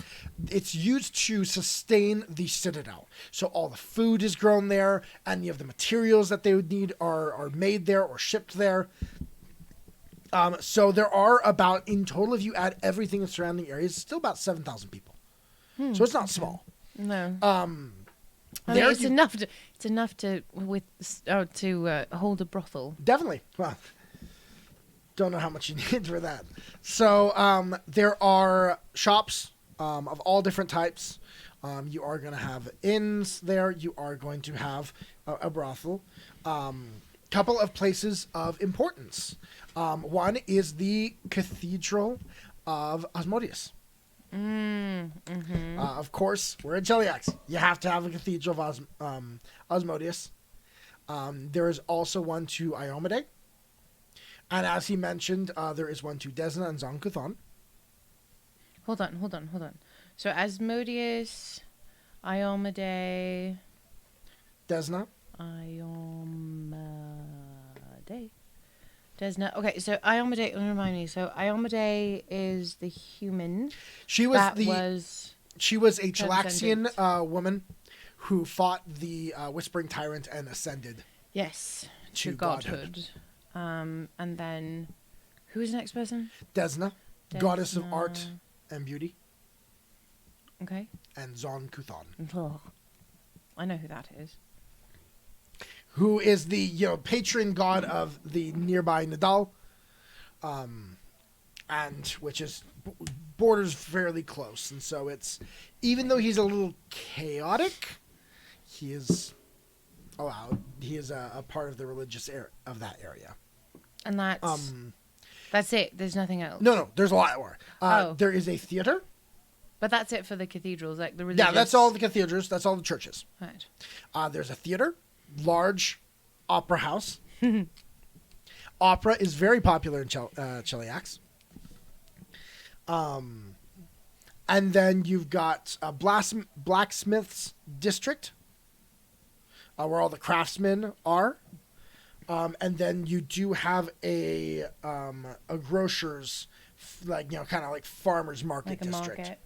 It's used to sustain the citadel. So all the food is grown there, and you have the materials that they would need are made there or shipped there. So there are about, in total, if you add everything in surrounding areas, still about 7,000 people. So it's not small. No. I It's enough to hold a brothel. Definitely. Well, don't know how much you need for that. So there are shops of all different types. You are going to have inns there. You are going to have a brothel. Couple of places of importance. One is the Cathedral of Asmodeus. Of course, we're in Cheliax. You have to have a Cathedral of Asmodeus. There is also one to Iomade. And as he mentioned, there is one to Desna and Zonkuthon. Hold on. So Asmodeus, Iomade, Desna. Desna. Okay, so Iomade, remind me. So Iomade is the human. She was She was a transcendent. Chelaxian woman who fought the Whispering Tyrant and ascended. Yes, To to godhood. And then, who's the next person? Desna, goddess of Desna. art and beauty, Okay. and Zonkuthon, Ugh. I know who that is. who is the patron god of the nearby Nadal, and which is borders fairly close, and so it's, even though he's a little chaotic, he is allowed. He is a part of the religious of that area. And that's it. There's nothing else. No, there's a lot more. Oh. There is a theater. But that's it for the cathedrals, like the religious. Yeah, that's all the cathedrals. That's all the churches. Right. There's a theater, large opera house. Opera is very popular in Cheliax. And then you've got a blacksmith's district, where all the craftsmen are. And then you do have a grocer's, kind of like farmer's market Like a district. market.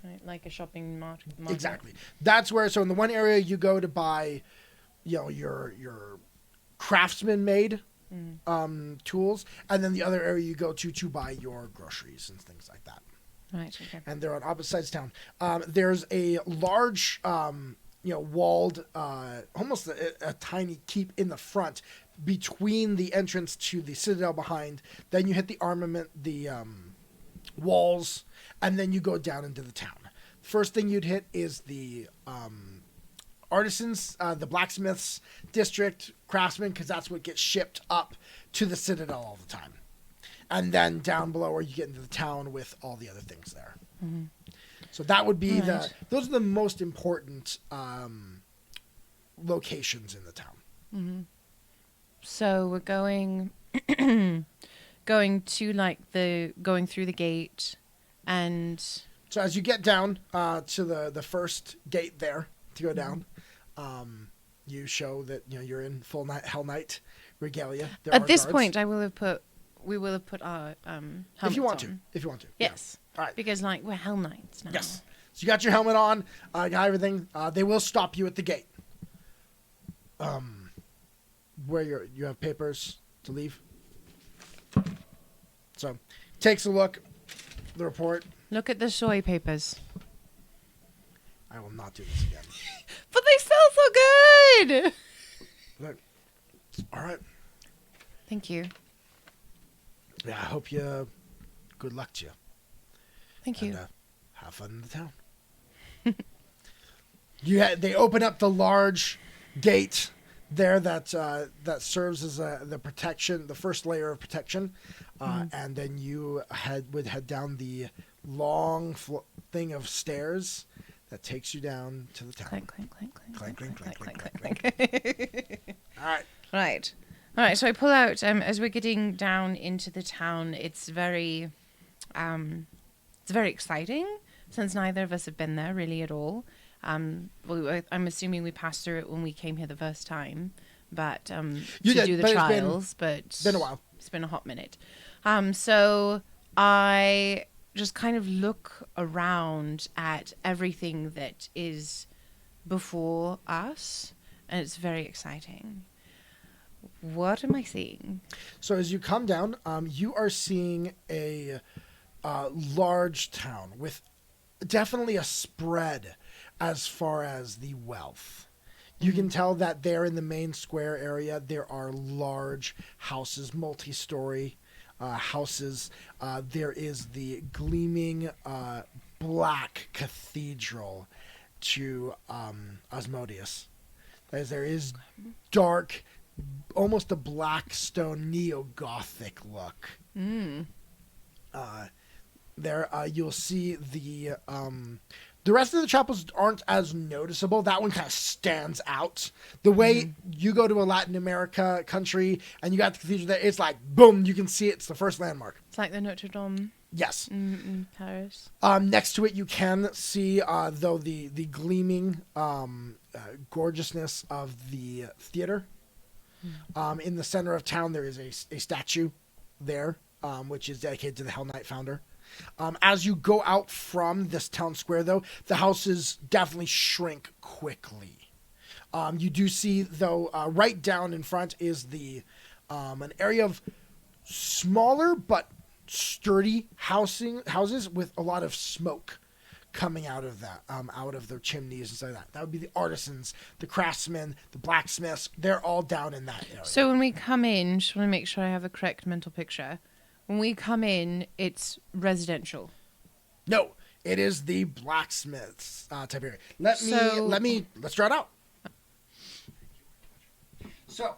Right? Like a shopping market. Exactly. That's where. So in the one area you go to buy, your craftsman made tools, and then the other area you go to buy your groceries and things like that. Right, okay. And they're on opposite sides of town. There's a large walled, almost a tiny keep in the front between the entrance to the citadel behind. Then you hit the armament, the walls, and then you go down into the town. First thing you'd hit is the artisans, the blacksmiths district, craftsmen, because that's what gets shipped up to the citadel all the time. And then down below where you get into the town with all the other things there. Mm-hmm. So that would be those are the most important locations in the town. Mm-hmm. So we're going going through the gate, and so as you get down to the first gate there to go down, you show that you're in full Hell Knight regalia. At this point, we will have put our helmets if you want on. to. Yes. Yeah. All right. Because we're Hell Knights now. Yes. So you got your helmet on, got everything. They will stop you at the gate. Where you have papers to leave. So takes a look, the report. Look at the soy papers. I will not do this again. But they smell so good. Look. All right. Thank you. Yeah, I hope you. Good luck to you. Thank you. And, have fun in the town. They open up the large gate there that serves as the protection, the first layer of protection, and then you would head down the long thing of stairs that takes you down to the town. Clank, clank, clank, clank, Clank, clank, clank, clank, clank, clank, clank. All right. So I pull out as we're getting down into the town. It's very exciting since neither of us have been there really at all. I'm assuming we passed through it when we came here the first time, but do the trials. But it's been a while. It's been a hot minute. So I just kind of look around at everything that is before us, and it's very exciting. What am I seeing? So as you come down, you are seeing a large town with definitely a spread as far as the wealth. You can tell that there in the main square area, there are large houses, multi-story houses. There is the gleaming black cathedral to Asmodeus. There is dark, almost a black stone neo-Gothic look. There you'll see the rest of the chapels aren't as noticeable. That one kind of stands out. The way you go to a Latin America country and you got the cathedral there, it's like, boom, you can see it. It's the first landmark. It's like the Notre Dame. Yes. In Paris. Next to it, you can see, though, the gleaming gorgeousness of the theater. In the center of town, there is a statue there, which is dedicated to the Hell Knight founder. As you go out from this town square, though, the houses definitely shrink quickly. You do see, though, right down in front is an area of smaller but sturdy houses with a lot of smoke coming out of that, out of their chimneys and stuff like that. That would be the artisans, the craftsmen, the blacksmiths. They're all down in that area. So when we come in, just want to make sure I have a correct mental picture. When we come in, it's residential. No, it is the blacksmiths type area. Let's draw it out. So,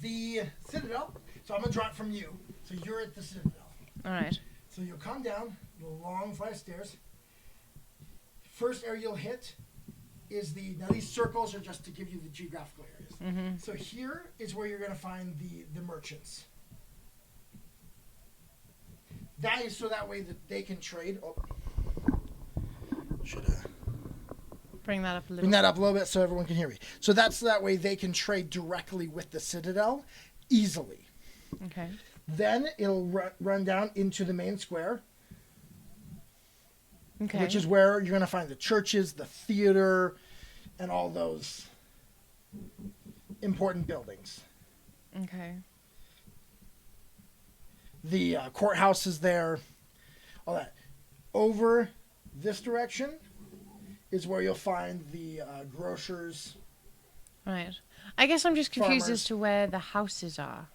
the citadel. So I'm gonna draw it from you. So you're at the citadel. All right. So you'll come down the long flight of stairs. First area you'll hit is now these circles are just to give you the geographical areas. Mm-hmm. So here is where you're gonna find the merchants. That is so that way that they can trade. Oh, should bring that up a little. Bring that up a little bit so everyone can hear me. So that's so that way they can trade directly with the citadel easily. Okay. Then it'll run down into the main square. Okay. Which is where you're going to find the churches, the theater, and all those important buildings. Okay. The courthouse is there, all that. Over this direction is where you'll find the grocers Right. I guess I'm just confused Farmers. as to where the houses are.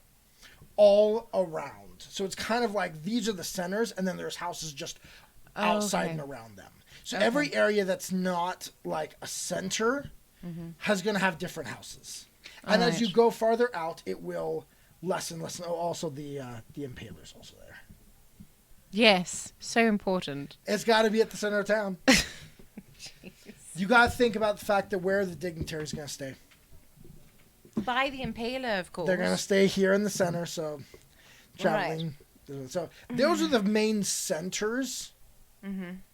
all around. So it's kind of like these are the centers, and then there's houses just outside okay. and around them. So Okay. every area that's not like a center has going to have different houses. And as Alright. you go farther out, it will lessen. Oh, also the impaler's also there. Yes. So important. It's got to be at the center of town. You got to think about the fact that where the dignitary's going to stay. By the impaler, of course. They're going to stay here in the center, so traveling. So those are the main centers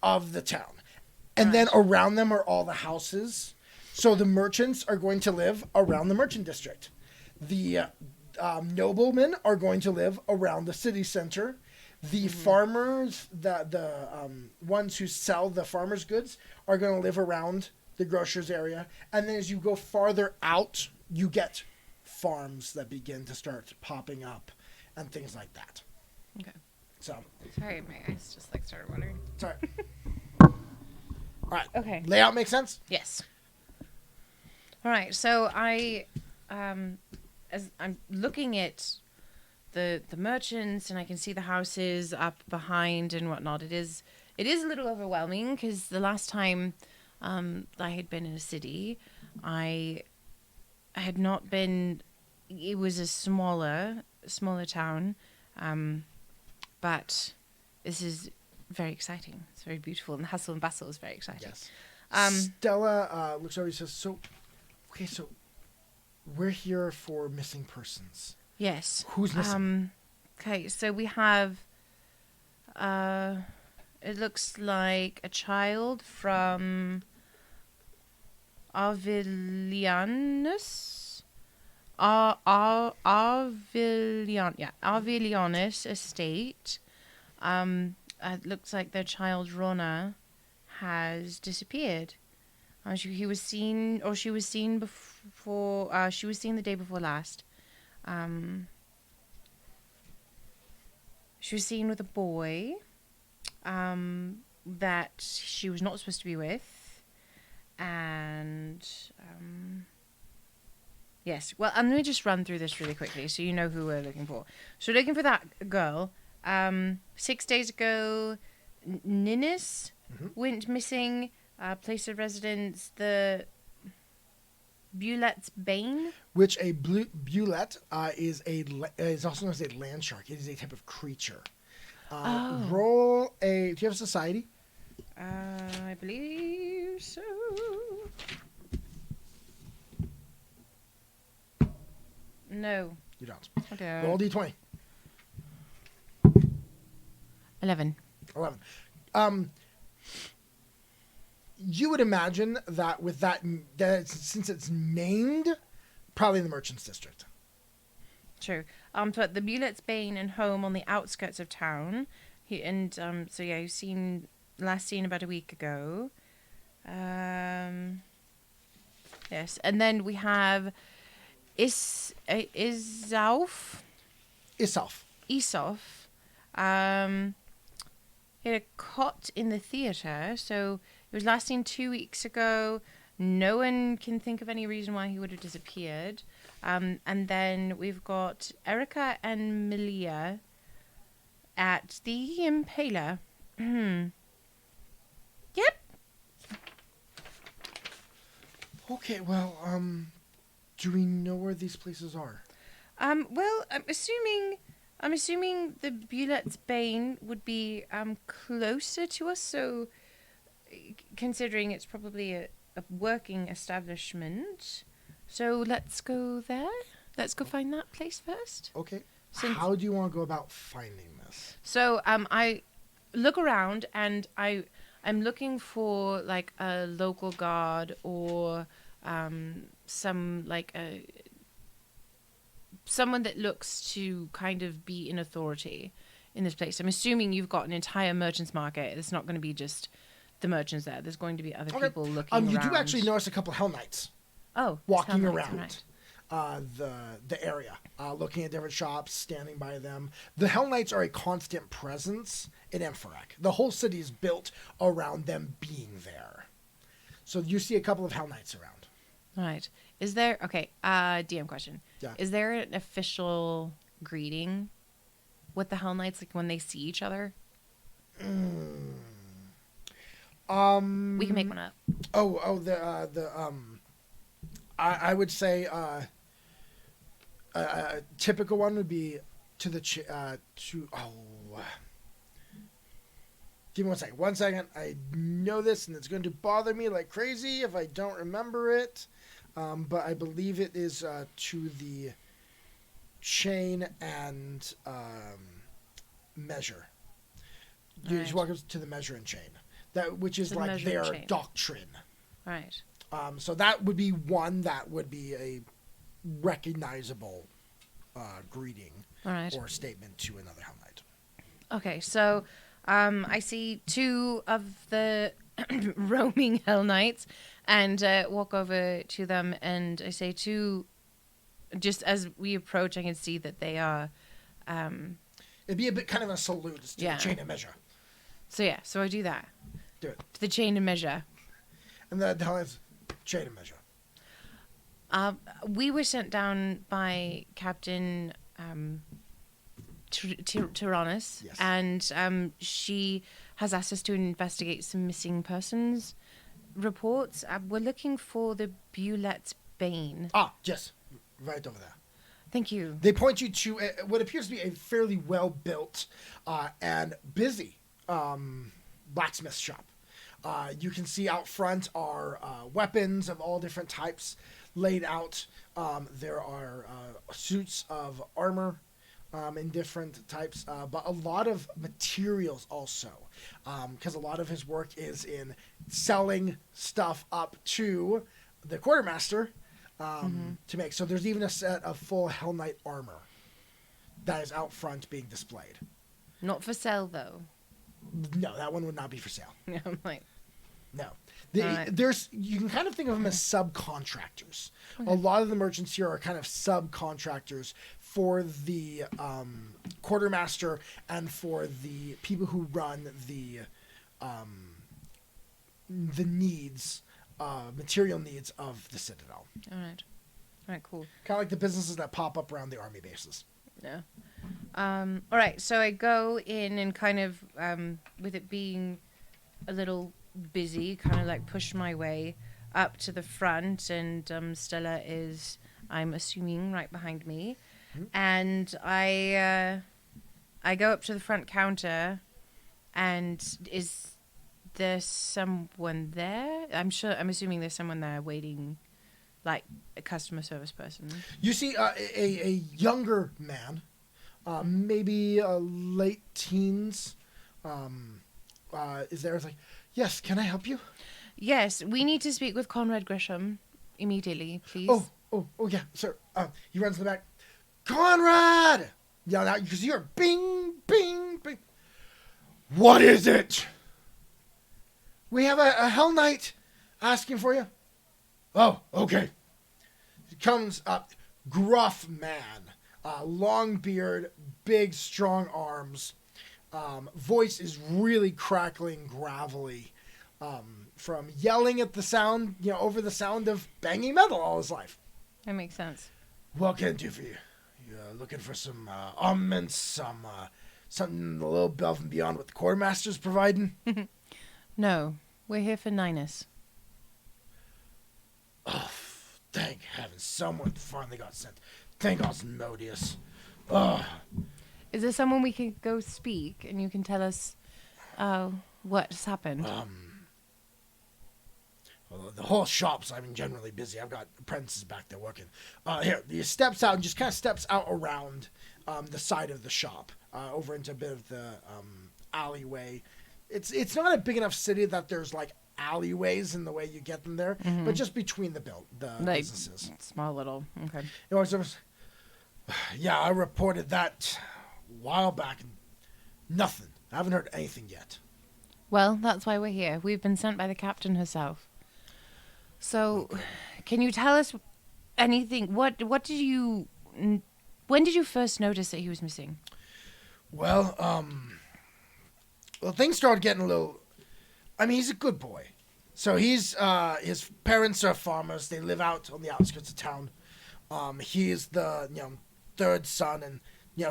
of the town. And then around them are all the houses. So the merchants are going to live around the merchant district. The noblemen are going to live around the city center. The farmers, the ones who sell the farmers' goods, are going to live around the grocers area. And then as you go farther out, you get farms that begin to start popping up and things like that. Okay. So, Sorry, my eyes just like started watering. sorry. All right. Okay. Layout makes sense? Yes. All right. So as I'm looking at the merchants and I can see the houses up behind and whatnot, it is a little overwhelming because the last time I had been in a city, I had not been. It was a smaller town, but this is very exciting. It's very beautiful, and the hustle and bustle is very exciting. Yes. Stella looks over and says, so we're here for missing persons. Yes. Who's missing? Okay, so we have. It looks like a child from Arvilianus. Arvilianus estate. It looks like their child Rona has disappeared. She was seen before. She was seen the day before last. She was seen with a boy that she was not supposed to be with, and yes. Well, let me just run through this really quickly so you know who we're looking for. So we're looking for that girl. 6 days ago, Ninnis went missing. Place of residence, the Bulet's Bane. Which a bulet is also known as a land shark. It is a type of creature. Roll a. Do you have a society? I believe so. No. You don't. I don't. Roll d20. 11. 11. You would imagine that with that since it's named, probably in the merchants district. True. But the Bulet's Bane and home on the outskirts of town. You've last seen about a week ago. Yes, and then we have Isof. He had a cot in the theater, so it was last seen 2 weeks ago. No one can think of any reason why he would have disappeared. And then we've got Erica and Melia at the Impaler. Yep. Okay, well, do we know where these places are? Well, I'm assuming the Bulet's Bane would be closer to us, so considering it's probably a working establishment. So let's go there. Let's go find that place first. Okay. How do you want to go about finding this? So I look around and I'm looking for like a local guard or some like someone that looks to kind of be in authority in this place. I'm assuming you've got an entire merchants market. It's not going to be just the merchants there. There's going to be other people looking around. You do actually notice a couple Hell Knights. Oh, walking Hell Knights, around right. the area, looking at different shops, standing by them. The Hell Knights are a constant presence in Enferac. The whole city is built around them being there. So you see a couple of Hell Knights around. All right. Is there DM question? Yeah. Is there an official greeting with the Hell Knights, like when they see each other? We can make one up. I would say a typical one would be to the give me 1 second. 1 second. I know this, and it's going to bother me like crazy if I don't remember it. But I believe it is to the chain and measure. You just walk up to the measure and chain, which is like their doctrine. Right. So that would be one that would be a recognizable greeting or statement to another Hell Knight. Okay, so I see 2 of the roaming Hell Knights and walk over to them, and I say just as we approach, I can see that they are... It'd be a bit kind of a salute to the chain and measure. So I do that. Do it. To the chain and measure. And the Hell Knights, chain and measure. We were sent down by Captain Tyrannus, yes. and she has asked us to investigate some missing persons reports. We're looking for the Bulette's Bane. Yes, right over there. Thank you. They point you to what appears to be a fairly well-built and busy blacksmith shop. You can see out front are weapons of all different types laid out. There are suits of armor in different types, but a lot of materials also, because a lot of his work is in selling stuff up to the quartermaster to make. So there's even a set of full Hell Knight armor that is out front being displayed. Not for sale, though. No, that one would not be for sale. Yeah, I'm like... No. Right. You can kind of think of them as subcontractors. Okay. A lot of the merchants here are kind of subcontractors for the quartermaster and for the people who run the needs, material needs of the citadel. All right, cool. Kind of like the businesses that pop up around the army bases. Yeah. All right, so I go in and kind of, with it being a little busy, kind of like push my way up to the front, and Stella is, I'm assuming, right behind me. Mm-hmm. And I go up to the front counter, and is there someone there? I'm assuming there's someone there waiting, like a customer service person. You see a younger man, maybe late teens, is there. It's like, yes, can I help you? Yes, we need to speak with Conrad Grisham immediately, please. Oh, yeah, sir. He runs to the back. Conrad! Yell out, because you're bing, bing, bing. What is it? We have a Hell Knight asking for you. Oh, okay. He comes up, gruff man, long beard, big, strong arms. Voice is really crackling, gravelly, from yelling at the sound, over the sound of banging metal all his life. That makes sense. What can I do for you? You're looking for some armaments, something a little above and beyond what the quartermaster's providing? No, we're here for Ninus. Oh, thank heaven, someone finally got sent. Thank Osmodeus. Oh. Is there someone we can go speak and you can tell us what's happened? Well, the whole shop's, generally busy. I've got apprentices back there working. Here, he steps out and just kind of steps out around the side of the shop, over into a bit of the alleyway. It's not a big enough city that there's like alleyways in the way you get them there, but just between the businesses. Small little, okay. Yeah, I reported that a while back. And nothing. I haven't heard anything yet. Well, that's why we're here. We've been sent by the captain herself. So, Can you tell us anything? When did you first notice that he was missing? Well, things started getting a little... he's a good boy. So he's his parents are farmers. They live out on the outskirts of town. He is the third son, and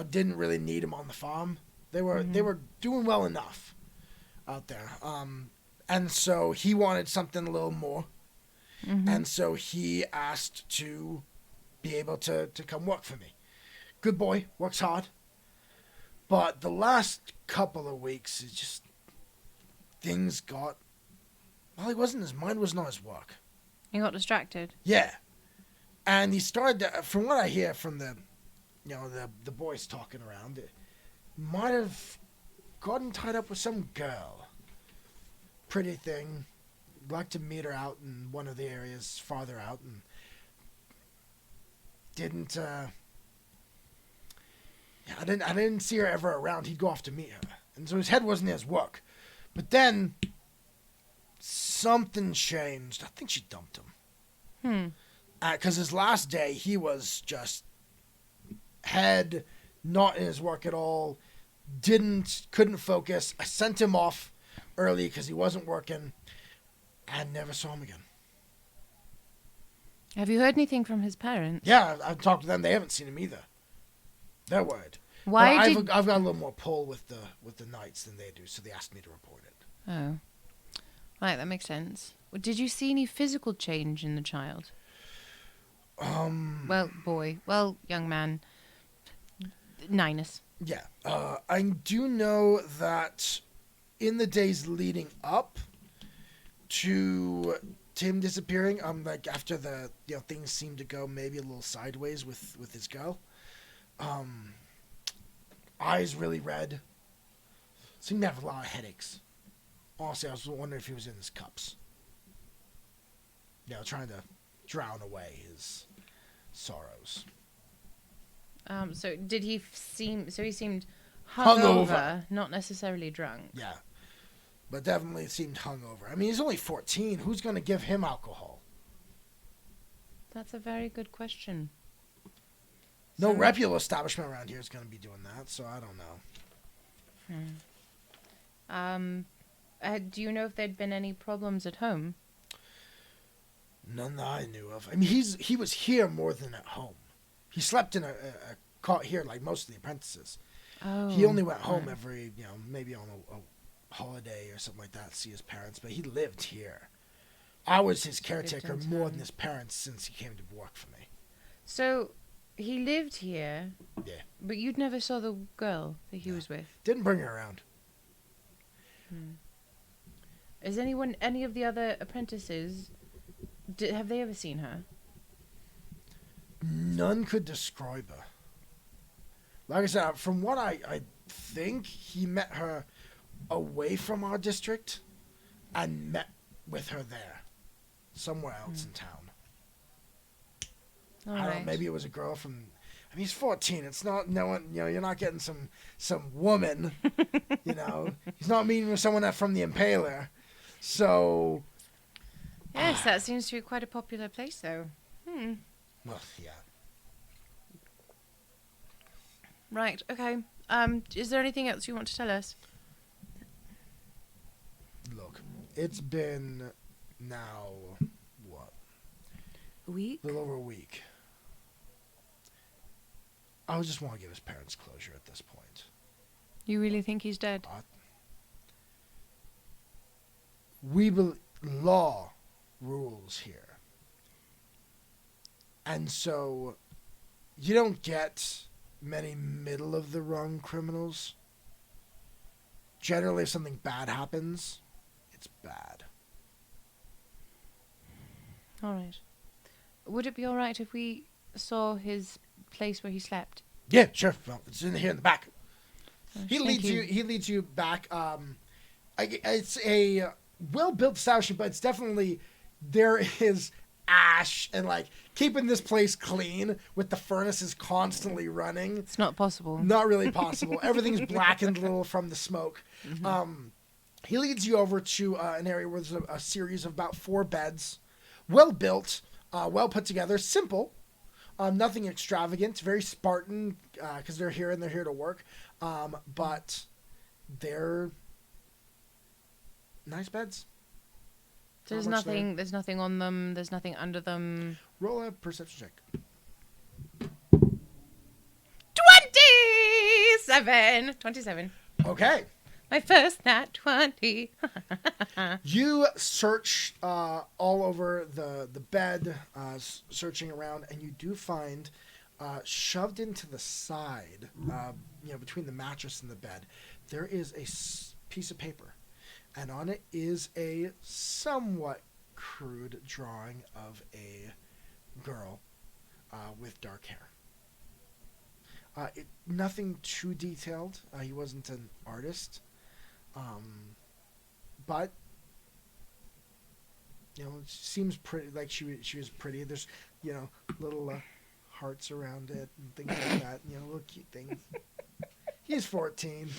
didn't really need him on the farm. They were doing well enough out there. And so he wanted something a little more. And so he asked to be able to come work for me. Good boy, works hard. But the last couple of weeks, it just, things got, well, his mind wasn't on his work. He got distracted. Yeah. And he started, from what I hear from the boys talking around, it might have gotten tied up with some girl. Pretty thing. Like to meet her out in one of the areas farther out, and didn't I didn't see her ever around. He'd go off to meet her, and so his head wasn't in his work. But then something changed. I think she dumped him. Because his last day, he was just head not in his work at all. Couldn't focus. I sent him off early because he wasn't working. And never saw him again. Have you heard anything from his parents? Yeah, I've talked to them. They haven't seen him either. They're worried. Why But I've got a little more pull with the knights than they do, so they asked me to report it. Oh. Right, that makes sense. Did you see any physical change in the child? Well, boy. Well, young man. Ninus. Yeah. I do know that in the days leading up to him disappearing, like after the things seemed to go maybe a little sideways with his girl, eyes really red, seemed to have a lot of headaches. Honestly, I was wondering if he was in his cups, trying to drown away his sorrows. So did he seem? So he seemed Hungover. hungover, not necessarily drunk. Yeah. But definitely seemed hungover. I mean, he's only 14. Who's going to give him alcohol? That's a very good question. No reputable establishment around here is going to be doing that, so I don't know. Do you know if there'd been any problems at home? None that I knew of. I mean, he was here more than at home. He slept in a cot here like most of the apprentices. Oh. He only went home every, maybe on a holiday or something like that to see his parents, but he lived here. I was his caretaker more than his parents since he came to work for me. So he lived here. Yeah. But you'd never saw the girl that he was with. Didn't bring her around. Is any of the other apprentices, have they ever seen her? None could describe her. Like I said, from what I think, he met her away from our district and met with her there, somewhere else in town. I don't know, maybe it was a girl from, I mean, he's 14. It's not, no one, you're not getting some woman, He's not meeting with someone from the Impaler. So. Yes, that seems to be quite a popular place, though. Well, yeah. Right, okay. Is there anything else you want to tell us? Look, it's been now, what? A week? A little over a week. I just want to give his parents closure at this point. You really think he's dead? Law rules here. And so you don't get many middle of the rung criminals. Generally, if something bad happens, it's bad. All right. Would it be all right if we saw his place where he slept? Yeah, sure. Well, it's in here in the back. He Thank leads you back. It's a well-built establishment, but it's definitely, there is ash and keeping this place clean with the furnaces constantly running. It's not possible. Not really possible. Everything's blackened a little from the smoke. He leads you over to an area where there's a series of about 4 beds, well built, well put together, simple, nothing extravagant, very Spartan because they're here to work, but they're nice beds. There's How much nothing. There's nothing on them. There's nothing under them. Roll a perception check. 27. Okay. My first nat 20. You search all over the bed, searching around, and you do find shoved into the side, between the mattress and the bed, there is a piece of paper, and on it is a somewhat crude drawing of a girl with dark hair. Nothing too detailed. He wasn't an artist. But it seems pretty. Like she was pretty. There's little hearts around it and things like that. Little cute things. He's 14.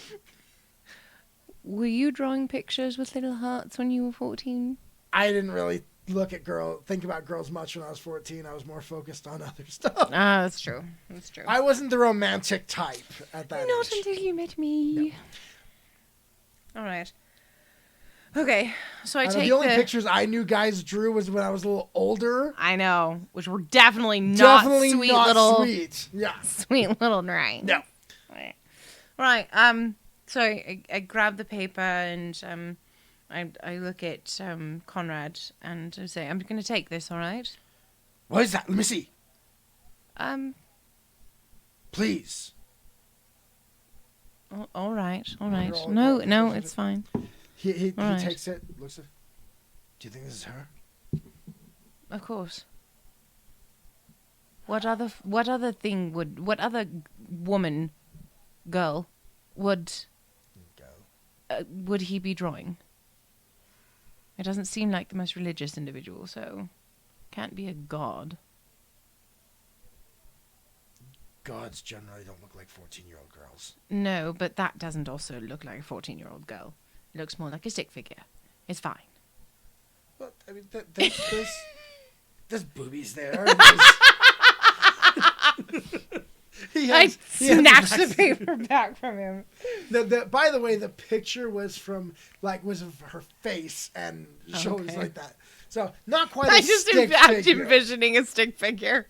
Were you drawing pictures with little hearts when you were 14? I didn't really think about girls much when I was 14. I was more focused on other stuff. Ah, that's true. That's true. I wasn't the romantic type at that Not age. until you met me. No. All right. Okay, so I take the only pictures I knew guys drew was when I was a little older. I know, which were definitely not sweet little. Sweet. Yeah. Sweet little drawing. No. Right. So I grab the paper and I look at Conrad and I say, I'm going to take this. All right. What is that? Let me see. Please. All right. All No, it's fine. He right. takes it, looks at it. Do you think this is her? Of course. What other woman, girl, would he be drawing? It doesn't seem like the most religious individual, so can't be a god. Gods generally don't look like 14-year-old girls. No, but that doesn't also look like a 14-year-old girl. It looks more like a stick figure. It's fine. Well, I mean, there's boobies there. I snatched the paper back from him. By the way, the picture was of her face and shoulders like that. So not quite a stick figure. Envisioning a stick figure.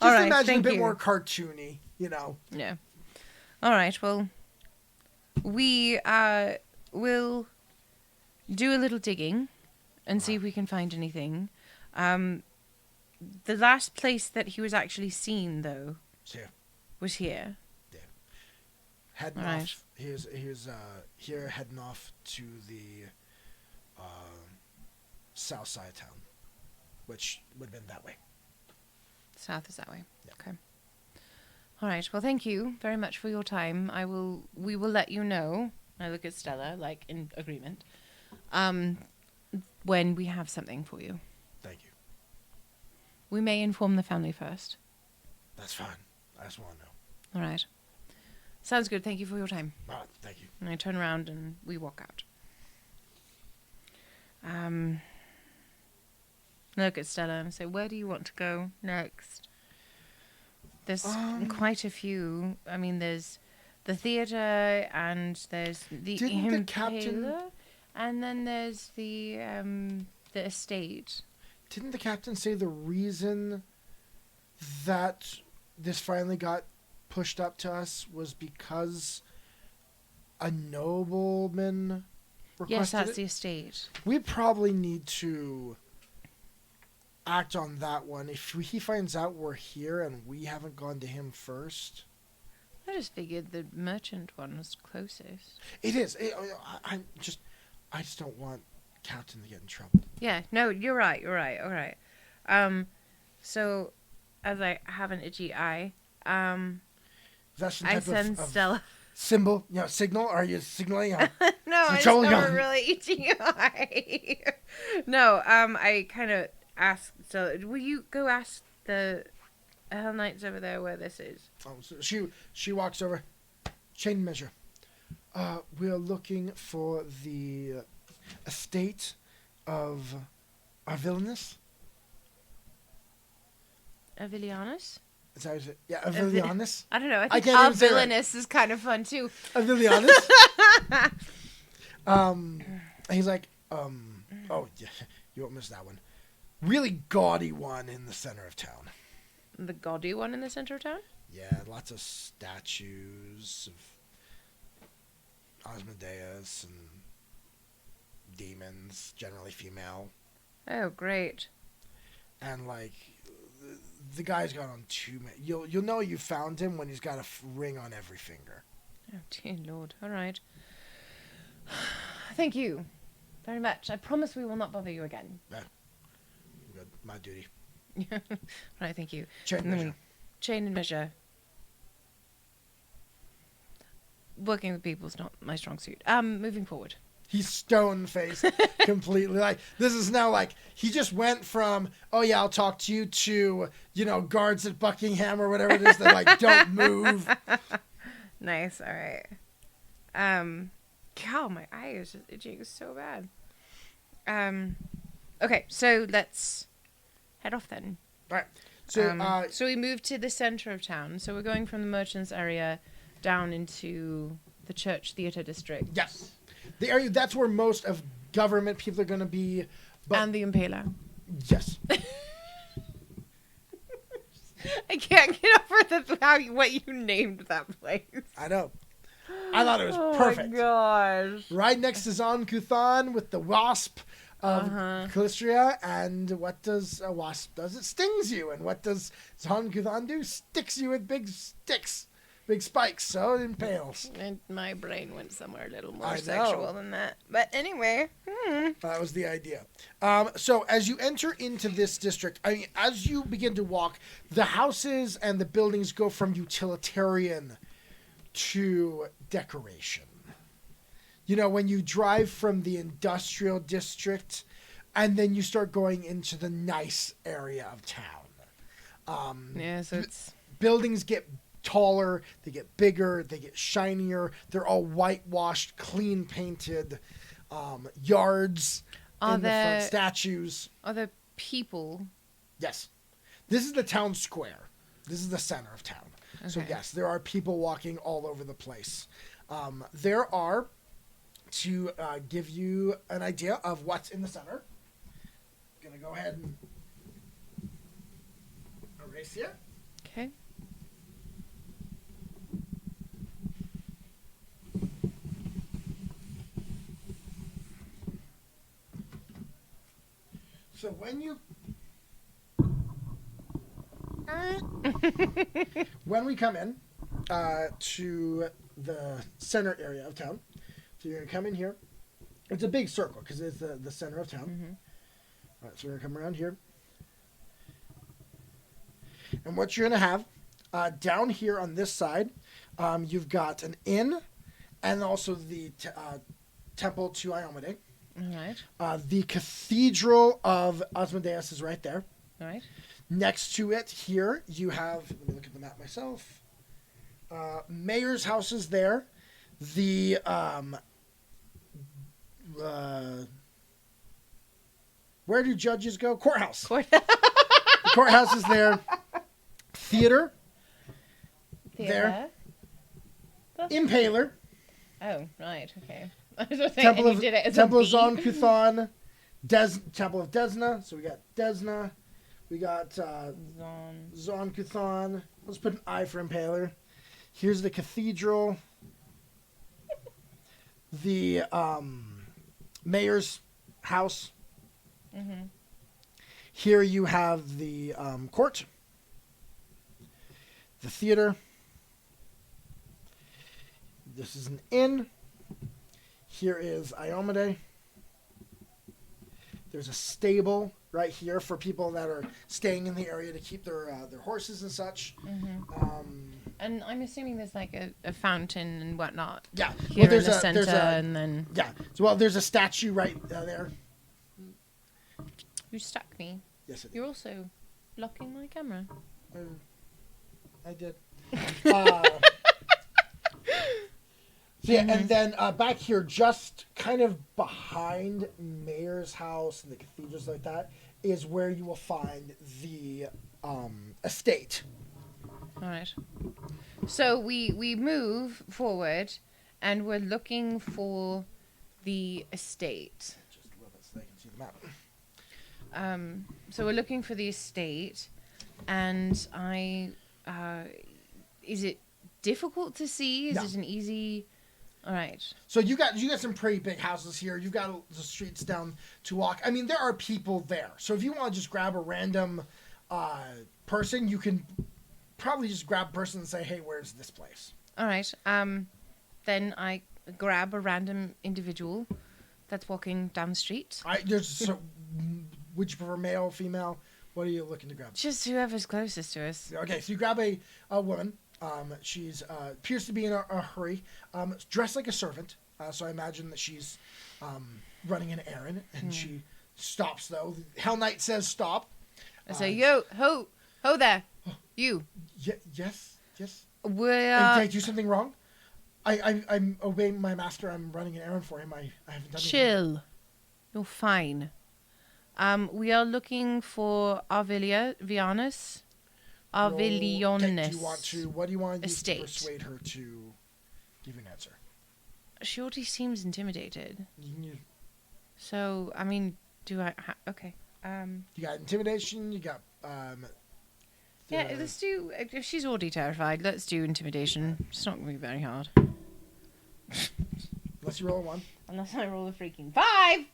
Just imagine a bit more cartoony, Yeah. All right. Well, we will do a little digging and see if we can find anything. The last place that he was actually seen, though, was here. Yeah. Heading off. He was here heading off to the south side of town, which would have been that way. South is that way. Yeah. Okay. All right. Well, thank you very much for your time. We will let you know. I look at Stella, like in agreement. When we have something for you. Thank you. We may inform the family first. That's fine. I just want to know. All right. Sounds good. Thank you for your time. All right. Thank you. And I turn around and we walk out. Look at Stella and say, where do you want to go next? There's quite a few. I mean, there's the theater and there's the captain, and then there's the estate. Didn't the captain say the reason that this finally got pushed up to us was because a nobleman requested Yes, that's it? the estate. We probably need to act on that one. If he finds out we're here and we haven't gone to him first. I just figured the merchant one was closest. It is. I just don't want Captain to get in trouble. Yeah, no, you're right. All right. So, as I have an itchy eye, That's some I type send of Stella. symbol, signal? Are you signaling? No, I just trouble have a gone. really itchy eye. No, I kind of asked Stella, will you go ask the Hell Knights over there where this is? Oh, so she walks over. Chain measure. We're looking for the estate of Arvillanus. Avilianus? Is that what you say? Yeah, Arvillanus. I don't know. I I think can't even say Arvillanus is kind of fun too. Arvillanus. He's like, Oh, yeah, you won't miss that one. Really gaudy one in the center of town. The gaudy one in the center of town? Yeah, lots of statues of Asmodeus and demons, generally female. Oh, great. And like the guy's got on too many. You'll know you found him when he's got a ring on every finger. Oh, dear Lord. All right. Thank you very much. I promise we will not bother you again. Good. My duty. Right, thank you. Chain And then measure. Chain and measure. Working with people's not my strong suit. Moving forward. He's stone-faced completely. Like, this is now like, he just went from, oh yeah, I'll talk to you, to, guards at Buckingham or whatever it is that, like, don't move. Nice, all right. God, my eye is just itching so bad. Okay, so let's head off then. All right. So, So we moved to the center of town. So we're going from the merchants area down into the church theater district. yes. The area, that's where most of government people are going to be. But And the Impaler. yes. I can't get over what you named that place. I know. I thought it was perfect. Oh my gosh. Right next to Zon Kuthan with the wasp of Calistria. And what does a wasp does? It stings you. And what does Zon Kuthan do? Sticks you with big sticks. Big spikes, so it impales. And my brain went somewhere a little I more know. sexual than that. But anyway. That was the idea. So as you enter into this district, I mean, as you begin to walk, the houses and the buildings go from utilitarian to decoration. When you drive from the industrial district and then you start going into the nice area of town. Yeah, so it's... Buildings get taller, they get bigger, they get shinier. They're all whitewashed, clean painted yards in the front, statues. Are there people? Yes. This is the town square. This is the center of town. Okay. So yes, there are people walking all over the place. There are, to give you an idea of what's in the center, I'm going to go ahead and erase here. Okay. So when we come in to the center area of town, so you're going to come in here. It's a big circle because it's the center of town. Mm-hmm. All right, so we're going to come around here. And what you're going to have down here on this side, you've got an inn and also the temple to Iomade. All right. The Cathedral of Asmodeus is right there. All right. Next to it here, you have, let me look at the map myself, mayor's house is there. The where do judges go? Courthouse. The courthouse is there. Theater. There. Impaler. Oh, right. Okay. I was just saying, Temple and of you did it as Temple a of Zon Kuthan. Temple of Desna. So we got Desna. We got Zon Kuthan. Let's put an I for Impaler. Here's the cathedral. The mayor's house. Mm-hmm. Here you have the court. The theater. This is an inn. Here is Iomade. There's a stable right here for people that are staying in the area to keep their horses and such. Mm-hmm. And I'm assuming there's like a fountain and whatnot. Yeah. Here in the center, and then... Yeah. So, there's a statue right there. You stuck me. Yes, it You're also blocking my camera. I did. So yeah, and then back here, just kind of behind Mayor's house and the cathedrals like that, is where you will find the estate. All right. So we move forward, and we're looking for the estate. Just a little bit so they can see map. So we're looking for the estate, and is it difficult to see? Is No. it an easy? All right. So you got some pretty big houses here. You've got the streets down to walk. I mean, there are people there. So if you want to just grab a random person, you can probably just grab a person and say, "Hey, where's this place?" All right. Then I grab a random individual that's walking down the street. Would you prefer male, female? What are you looking to grab? Just whoever's closest to us. Okay, so you grab a woman. She's appears to be in a hurry. Dressed like a servant. So I imagine that she's running an errand, and she stops though. Hell Knight says stop. I say, "Yo, ho there, you." Yes. Did Did I do something wrong? I'm obeying my master. I'm running an errand for him. I haven't done anything. Chill. You're fine. We are looking for Vianus. Arvilionis. Okay, what do you want to use to Estate. persuade her to give you an answer? She already seems intimidated. You So, I mean, do I... okay. got intimidation, you got... Yeah, let's do... If she's already terrified, let's do intimidation. It's not going to be very hard. Unless you roll a 1. Unless I roll a freaking 5!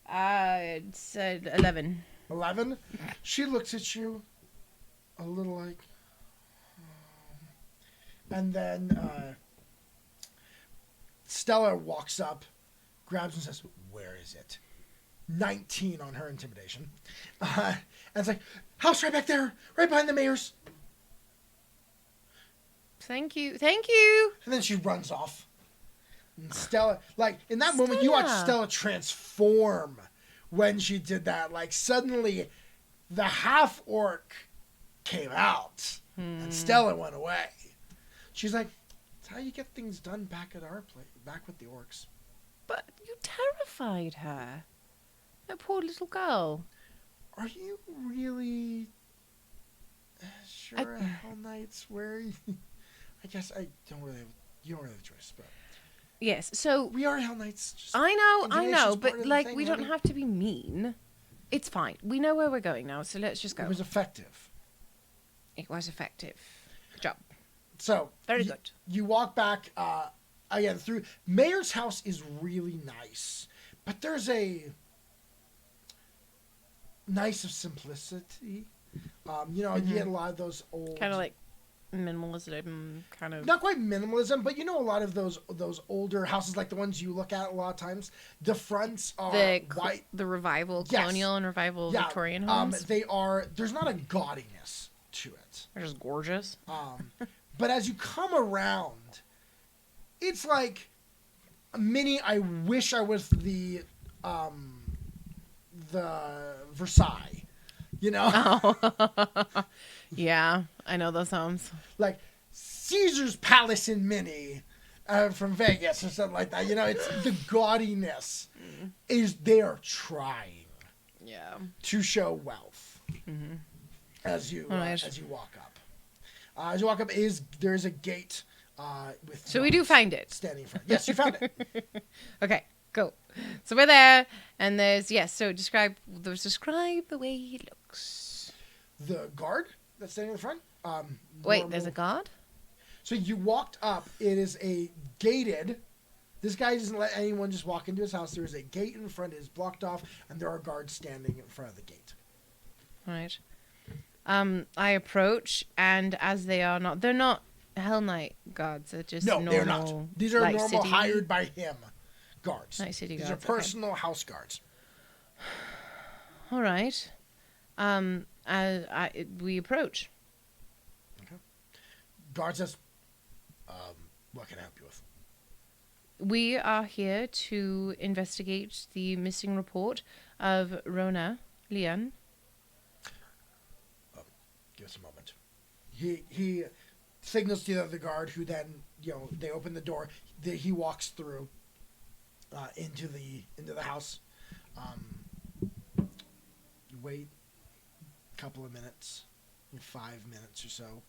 It's 11. 11? She looks at you a little like... And then Stella walks up, grabs and says, "Where is it?" 19 on her intimidation. And it's like, "House right back there, right behind the mayor's." Thank you. Thank you! And then she runs off. And Stella, like, in that moment, you watch Stella transform when she did that. Like, suddenly, the half-orc came out, and Stella went away. She's like, "That's how you get things done back at our place, back with the orcs." But you terrified her. That poor little girl. Are you really sure Hell Knight's where you... I guess you don't really have a choice, but... Yes, so... We are Hell Knights. I know, Intimidation's part but, of the like, thing, we don't honey. have to be mean. It's fine. We know where we're going now, so let's just go. It was effective. It was effective. Good job. So... Very good. You walk back, again, through... Mayor's house is really nice, but there's a... nice of simplicity. You know, you get a lot of those old... Kind of like minimalism, kind of... Not quite minimalism, but you know a lot of those older houses, like the ones you look at a lot of times, the fronts are white. The revival, Yes. colonial and revival Victorian homes. There's not a gaudiness to it. They're just gorgeous. But as you come around, it's like a mini, I wish I was the Versailles, you know? Oh. Yeah, I know those homes. Like Caesar's Palace in mini from Vegas or something like that. You know, it's the gaudiness is they are trying to show wealth as you as you walk up. As you walk up, there is a gate with. So we do find it. Standing in front. Yes, you found it. Okay, cool. So we're there, and there's So describe the way he looks. The guard that's standing in the front. Wait, there's a guard? So you walked up. It is a gated. This guy doesn't let anyone just walk into his house. There is a gate in front. It is blocked off, and there are guards standing in front of the gate. All right. I approach, and as they're not Hell Knight guards. They're just normal. They're not. These are Light normal City. hired by him guards. Night City These guards, are personal house guards. All right. We approach. Okay. Guard says, "What can I help you with?" We are here to investigate the missing report of Rona Lian. Give us a moment. He signals to the other guard, who then they open the door. He walks through into the house. You wait a couple of minutes, 5 minutes or so,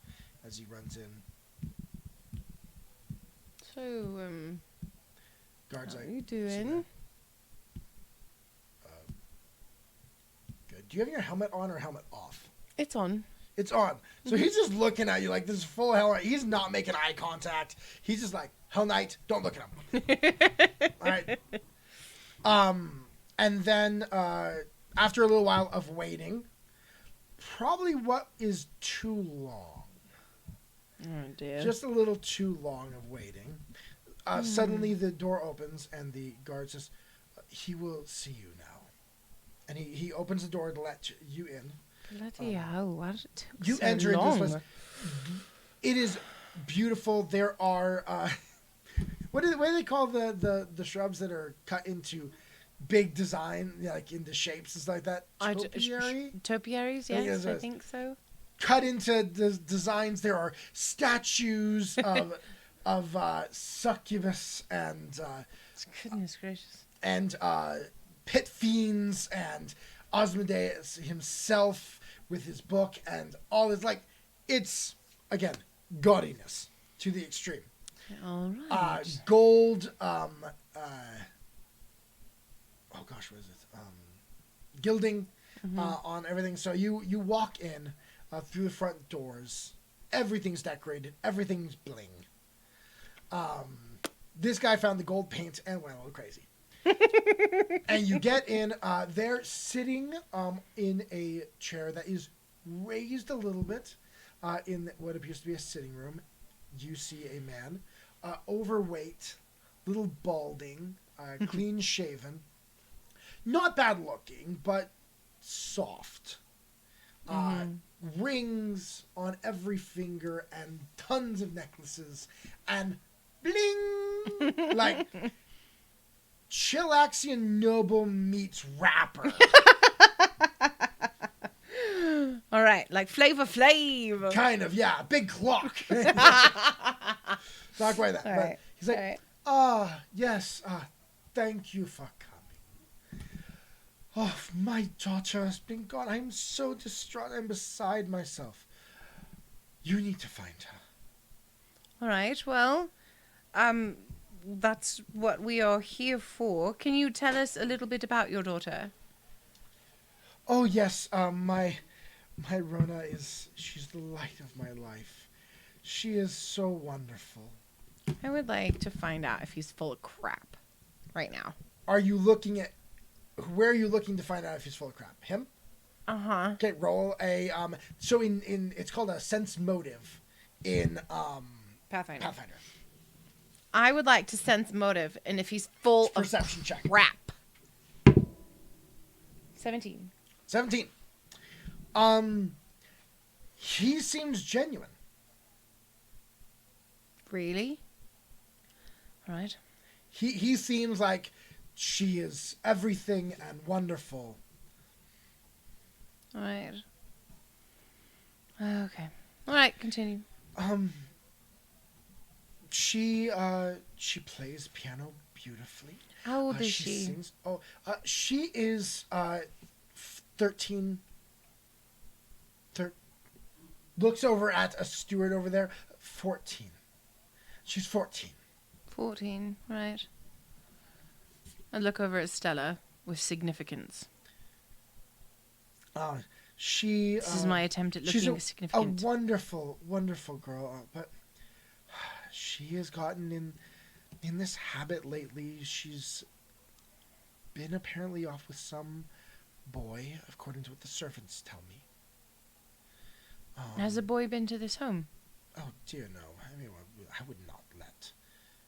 as he runs in. So, Guard's how like, are you "Sit doing? down." good. Do you have your helmet on or helmet off? It's on. It's on. So he's just looking at you like this full helmet. He's not making eye contact. He's just like, Hell Knight, don't look at him. All right. And then after a little while of waiting, probably what is too long. Oh dear. Just a little too long of waiting. Suddenly the door opens and the guard says, he will see you now. And he opens the door to let you in. Bloody hell, what took You so enter into long? this place. It is beautiful. There are what do they call the shrubs that are cut into big design, like into shapes and stuff like that? Topiary? Topiaries, I think yes, it I is. think so. Cut into designs. There are statues of succubus and Goodness gracious. pit fiends and Osmodeus himself with his book and all this. Like, it's again gaudiness to the extreme. All right. Gold. Oh gosh, what is it? Gilding on everything. So you walk in through the front doors. Everything's decorated. Everything's bling. This guy found the gold paint and went a little crazy. And you get in. They're sitting in a chair that is raised a little bit in what appears to be a sitting room. You see a man, overweight, little balding, clean shaven, not bad looking, but soft. Rings on every finger and tons of necklaces and bling, like Chillaxian noble meets rapper. All right, like Flavor Flav. Kind of, yeah. Big clock. Not quite that. All But right. he's like, All right. yes, thank you for coming. Oh, my daughter has been gone. I'm so distraught. I'm beside myself. You need to find her. All right. Well, that's what we are here for. Can you tell us a little bit about your daughter? Oh, yes, my Rona she's the light of my life. She is so wonderful. I would like to find out if he's full of crap right now. Are you looking at, where are you looking to find out if he's full of crap? Him? Uh-huh. Okay, roll a, so in it's called a sense motive in, Pathfinder. Pathfinder. I would like to sense motive, and if he's full Perception check. of crap. 17. 17. He seems genuine. Really? All right. He seems like she is everything and wonderful. All right. Okay. All right, continue. She plays piano beautifully. How old is She she? sings. Oh, she is 13. Looks over at a steward over there. 14. She's 14. 14, right. I look over at Stella with significance. She. This is my attempt at She's looking a significant. wonderful, wonderful girl, but she has gotten in this habit lately. She's been apparently off with some boy, according to what the servants tell me. Has a boy been to this home? Oh dear, no. I mean, I would not let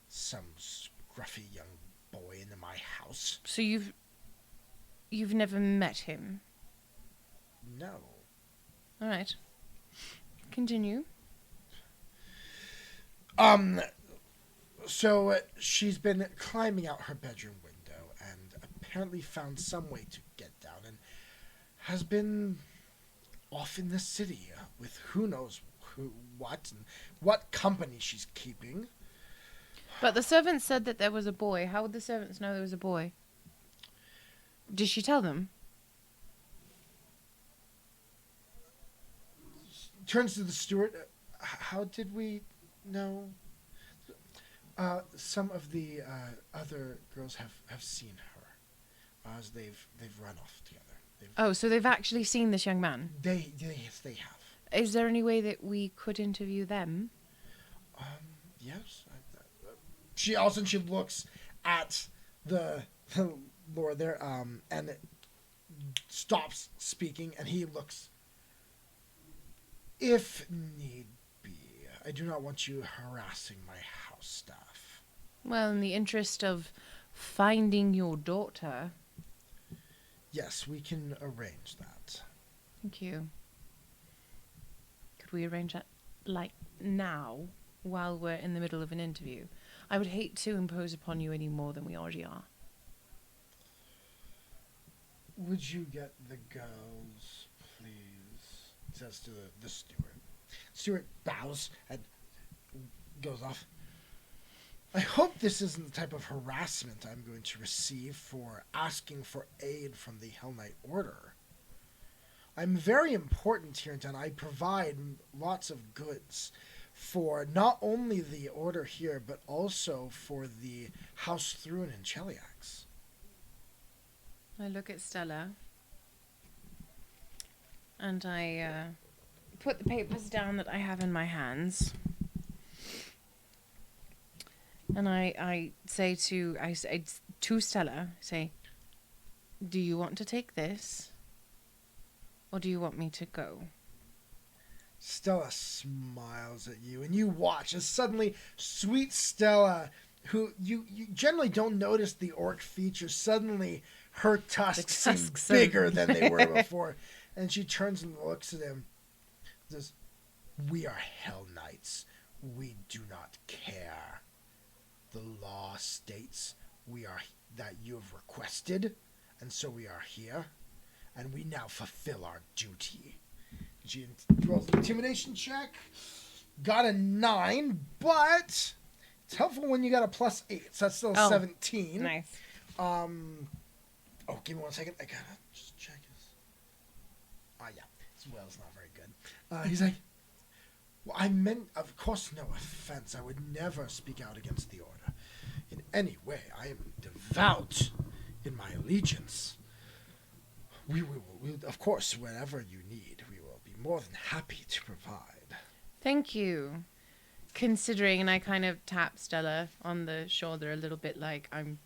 some scruffy young boy into my house. So you've never met him? No. All right. Continue. So she's been climbing out her bedroom window and apparently found some way to get down and has been off in the city with who knows what and what company she's keeping. But the servants said that there was a boy. How would the servants know there was a boy? Did she tell them? Turns to the steward. How did we know? Some of the other girls have seen her as they've run off together. Oh, so they've actually seen this young man. Yes, they have. Is there any way that we could interview them? Yes. She looks at the lord there, and stops speaking, and he looks. If need be, I do not want you harassing my house staff. Well, in the interest of finding your daughter. Yes, we can arrange that. Thank you. Could we arrange that, like, now, while we're in the middle of an interview? I would hate to impose upon you any more than we already are. Would you get the girls, please? Says to the steward. Steward bows and goes off. I hope this isn't the type of harassment I'm going to receive for asking for aid from the Hell Knight Order. I'm very important here in town. I provide lots of goods for not only the Order here, but also for the House Thrun and Cheliax. I look at Stella, and I put the papers down that I have in my hands. And I say to Stella, do you want to take this? Or do you want me to go? Stella smiles at you, and you watch as suddenly sweet Stella, who you generally don't notice the orc features, suddenly her tusks seem bigger than they were before. And she turns and looks at him. Says, "We are Hell Knights. We do not care. The law states that you have requested, and so we are here, and we now fulfill our duty." She rolls an intimidation check. Got a 9, but it's helpful when you got a +8, so that's still 17. Nice. Give me 1 second. I gotta just check his. Yeah, his will's not very good. He's like, well, I meant, of course, no offense. I would never speak out against the Order in any way. I am devout in my allegiance. We will, of course, whatever you need, we will be more than happy to provide. Thank you. Considering, and I kind of tap Stella on the shoulder a little bit like I'm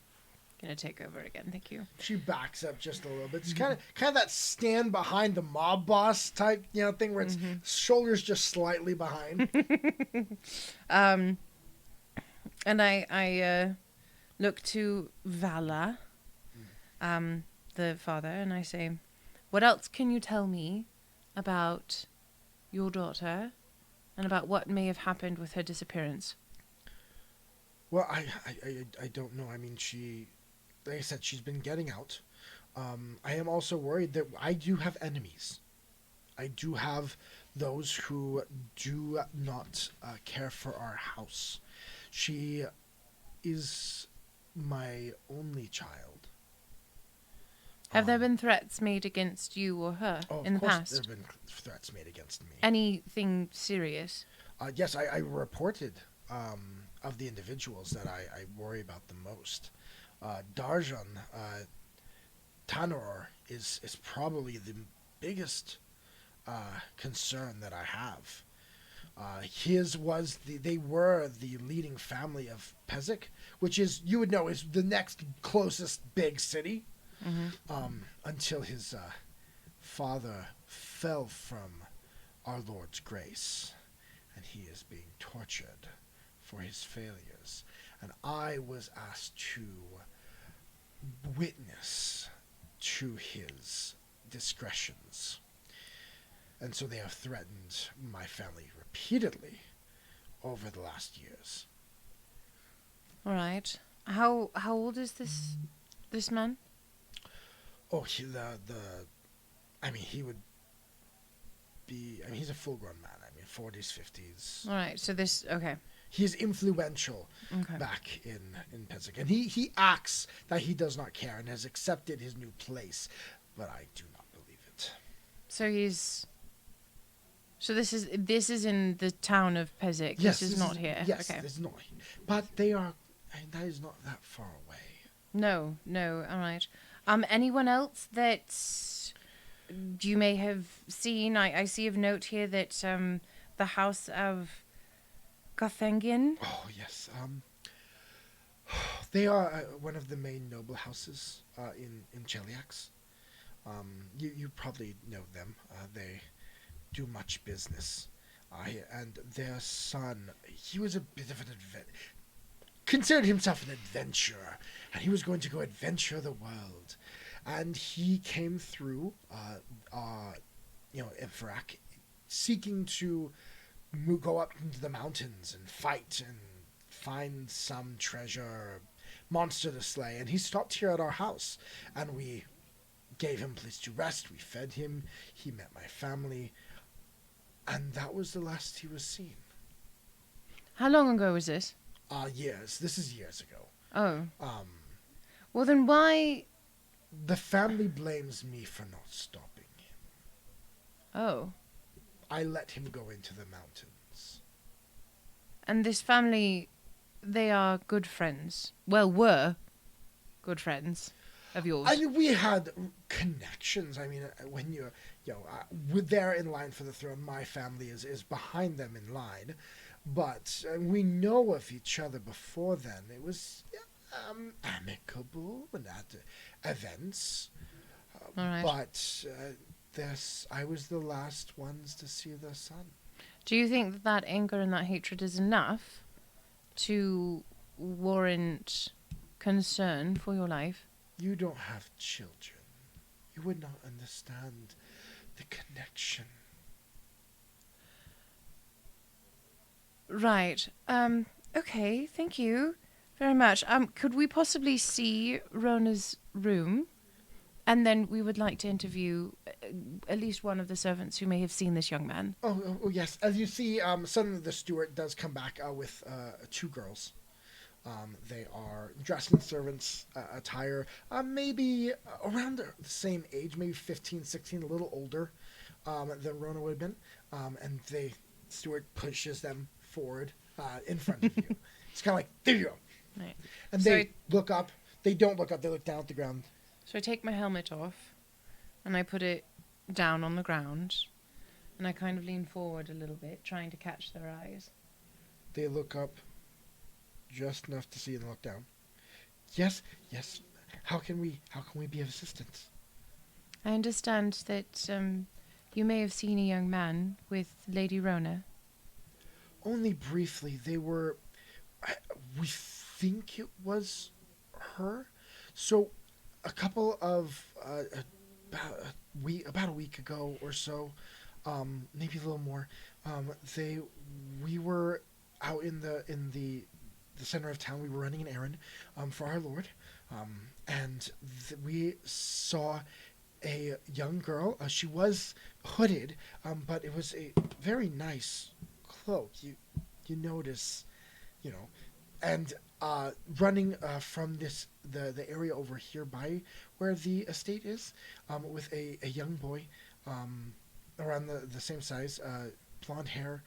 going to take over again. Thank you. She backs up just a little bit. It's kind of that stand behind the mob boss type, thing where its shoulders just slightly behind. And I look to Vala, the father, and I say, what else can you tell me about your daughter and about what may have happened with her disappearance? Well, I don't know. I mean, like I said, she's been getting out. I am also worried that I do have enemies. I do have those who do not care for our house. She is my only child. Have there been threats made against you or her in the past? Of course there have been threats made against me. Anything serious? Yes, I reported of the individuals that I worry about the most. Darjan, Tanor is probably the biggest concern that I have. They were the leading family of Pezik, which is, you would know, is the next closest big city, until his father fell from our Lord's grace, and he is being tortured for his failures. And I was asked to witness to his discretions. And so they have threatened my family repeatedly over the last years. All right. How old is this man? Oh, he would be. I mean, he's a full-grown man. I mean, 40s, 50s. All right. So okay. He's influential back in Pezik, and he acts that he does not care and has accepted his new place, but I do not believe it. So this is in the town of Pezik. Yes, this is not here. Yes, okay. This is not here. But they are. That is not that far away. No. All right. Anyone else that you may have seen, I see of note here that the house of Gothengian. Oh, yes. They are one of the main noble houses in Cheliax. You probably know them. They do much business. And their son, he was a bit of an considered himself an adventurer, and he was going to go adventure the world. And he came through, Enferac, seeking to go up into the mountains and fight and find some treasure or monster to slay. And he stopped here at our house, and we gave him a place to rest. We fed him. He met my family, and that was the last he was seen. How long ago was this? Years. This is years ago. Oh. Well, then why... The family blames me for not stopping him. Oh. I let him go into the mountains. And this family, they are good friends. Well, were good friends of yours. I mean, we had connections. I mean, when we're there in line for the throne, my family is behind them in line. But we know of each other before then. It was amicable and at events. All right. But I was the last ones to see their son. Do you think that that anger and that hatred is enough to warrant concern for your life? You don't have children. You would not understand the connection. Right. Okay, thank you very much. Could we possibly see Rona's room? And then we would like to interview at least one of the servants who may have seen this young man. Oh, yes. As you see, suddenly the steward does come back with two girls. They are dressed in servants' attire, maybe around the same age, maybe 15, 16, a little older than Rona would have been. And the steward pushes them forward in front of you. It's kind of like, there you go. Right. And So they look up. They don't look up. They look down at the ground. So I take my helmet off, and I put it down on the ground, and I kind of lean forward a little bit, trying to catch their eyes. They look up just enough to see and look down. Yes. How can we be of assistance? I understand that you may have seen a young man with Lady Rona. Only briefly. They were. We think it was her. So, a couple of about a week ago or so, maybe a little more. We were out in the center of town. We were running an errand for our Lord, and we saw a young girl. She was hooded, but it was a very nice cloak. You notice, and running from the area over here by where the estate is, with a young boy, around the same size, blonde hair,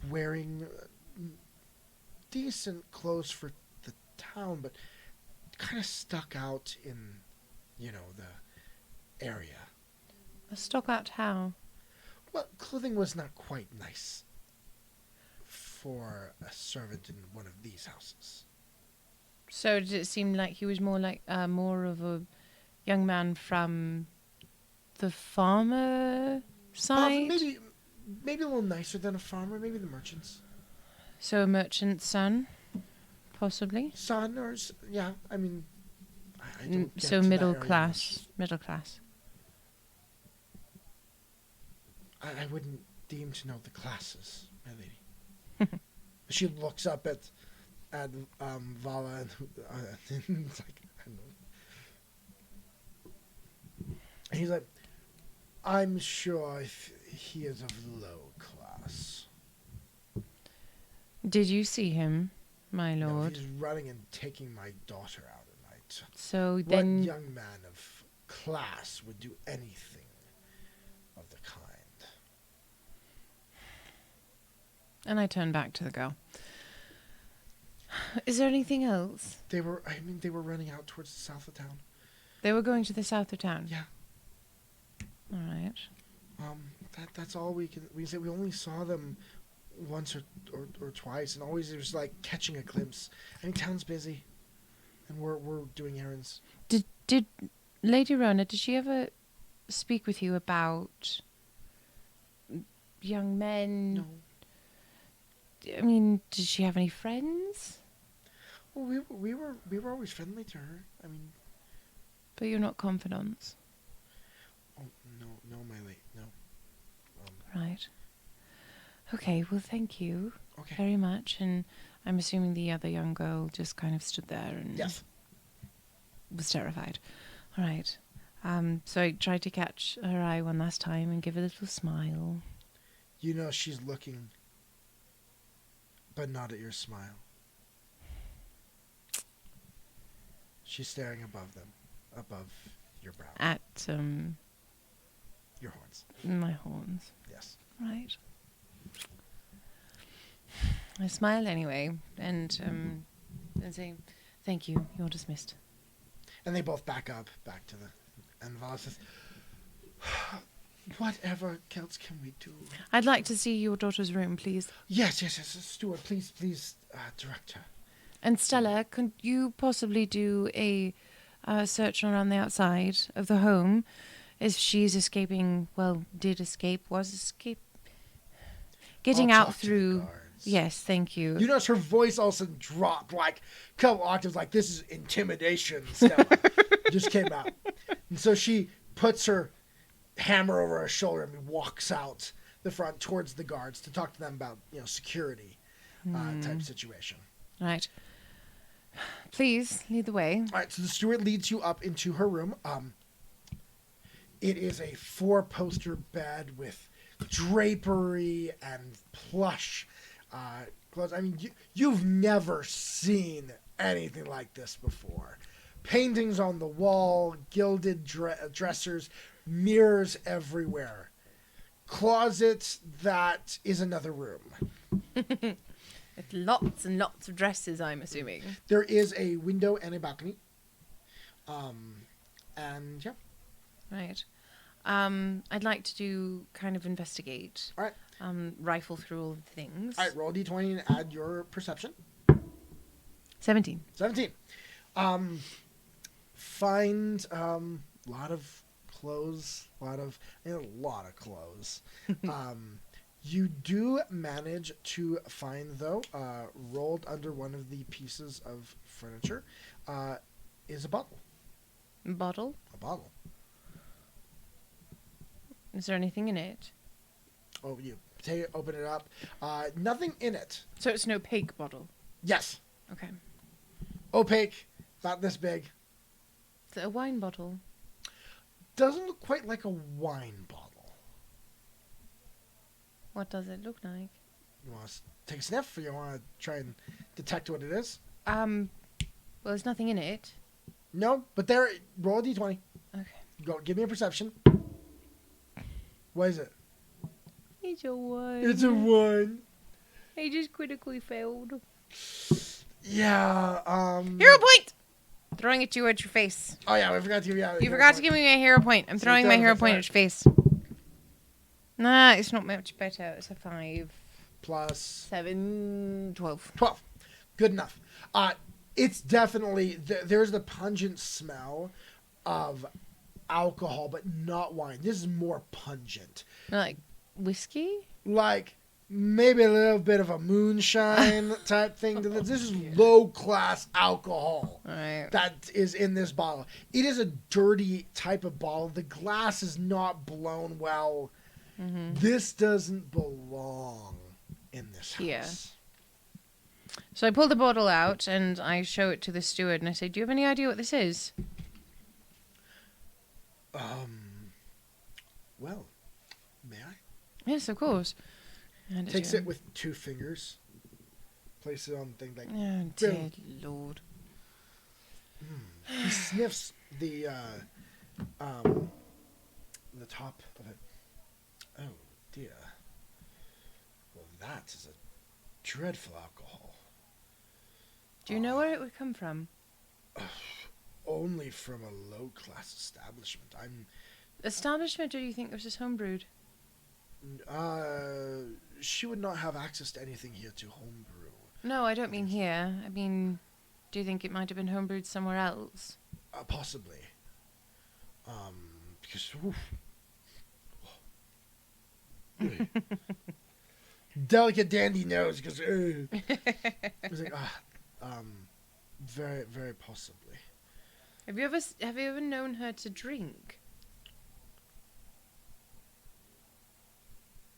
wearing decent clothes for the town, but kind of stuck out in, the area. Stuck out how? Well, clothing was not quite nice for a servant in one of these houses. So did it seem like he was more of a young man from the farmer side? Maybe a little nicer than a farmer. Maybe the merchants. So a merchant's son, possibly. Son or yeah. I mean, I don't get So to middle that area class. Middle class. much. I wouldn't deem to know the classes, my lady. She looks up at Vala and it's like, I don't know. And he's like, I'm sure he is of low class. Did you see him, my No, lord? he's running and taking my daughter out at night. So What then, young man of class would do anything of the kind? and I turn back to the girl. Is there anything else? They were running out towards the south of town. They were going to the south of town. Yeah. All right. That's all we can say. We only saw them once or twice, and always it was like catching a glimpse. I mean, town's busy, and we're doing errands. Did Lady Rona, did she ever speak with you about young men? No. I mean, did she have any friends? Well, we were always friendly to her. I mean, But you're not confidants. oh no, my lady, no. Right. Okay, well, thank you Okay. very much. And I'm assuming the other young girl just kind of stood there and Yes. was terrified. All right. So I tried to catch her eye one last time and give a little smile. You know she's looking, but not at your smile. She's staring above them, above your brow, At your horns. my horns. Yes. Right. I smile anyway and say, "Thank you. You're dismissed." And they both back to the, and Vala says, "Whatever else can we do?" I'd like to see your daughter's room, please. Yes. Stuart, please, direct her. And Stella, could you possibly do a search around the outside of the home? If she's escaping, was escape, getting I'll out talk to the through. guards. Yes, thank you. You notice her voice all of a sudden dropped like a couple octaves, like this is intimidation. Stella just came out, and so she puts her hammer over her shoulder and walks out the front towards the guards to talk to them about security type situation. Right. Please lead the way. All right, so the steward leads you up into her room. It is a 4-poster bed with drapery and plush clothes. I mean, you've never seen anything like this before. Paintings on the wall, gilded dressers, mirrors everywhere. Closet that is another room. With lots and lots of dresses, I'm assuming. There is a window and a balcony. And yeah. Right. I'd like to do kind of investigate. All right. Rifle through all of the things. All right, roll a d20 and add your perception. 17. 17. Find a lot of clothes, a lot of clothes. You do manage to find, though, rolled under one of the pieces of furniture, is a bottle. Bottle? A bottle. Is there anything in it? Oh, you take it, open it up. Nothing in it. So it's an opaque bottle. Yes. Okay. Opaque, about this big. Is it a wine bottle? Doesn't look quite like a wine bottle. What does it look like? You want to take a sniff, or you want to try and detect what it is? Well, there's nothing in it. No, but there. Roll a d20. Okay. Go. Give me a perception. What is it? It's a one. It's a 1. I just critically failed. Yeah. Hero point! Throwing it you at your face. Oh yeah, I forgot to give you. You forgot to give me a hero point. I'm So throwing you my throw hero it point for at your face. Nah, it's not much better. It's a 5. Plus 7, 12. 12. Good enough. It's definitely there's the pungent smell of alcohol, but not wine. This is more pungent. Like whiskey? Like maybe a little bit of a moonshine type thing. This is low class alcohol Alright. that is in this bottle. It is a dirty type of bottle. The glass is not blown well. Mm-hmm. This doesn't belong in this house. Yeah. So I pull the bottle out and I show it to the steward and I say, "Do you have any idea what this is?" Well, may I? Yes, of course. And Takes it with 2 fingers. Place it on the thing like. Oh, dear Lord. He sniffs the top of it. Oh dear. Well, that is a dreadful alcohol. Do you know where it would come from? only from a low-class establishment. Establishment, or do you think it was just homebrewed? She would not have access to anything here to homebrew. No, I don't mean here. I mean, do you think it might have been homebrewed somewhere else? Possibly. Because delicate dandy nose. Because it was like very, very possibly. Have you ever known her to drink?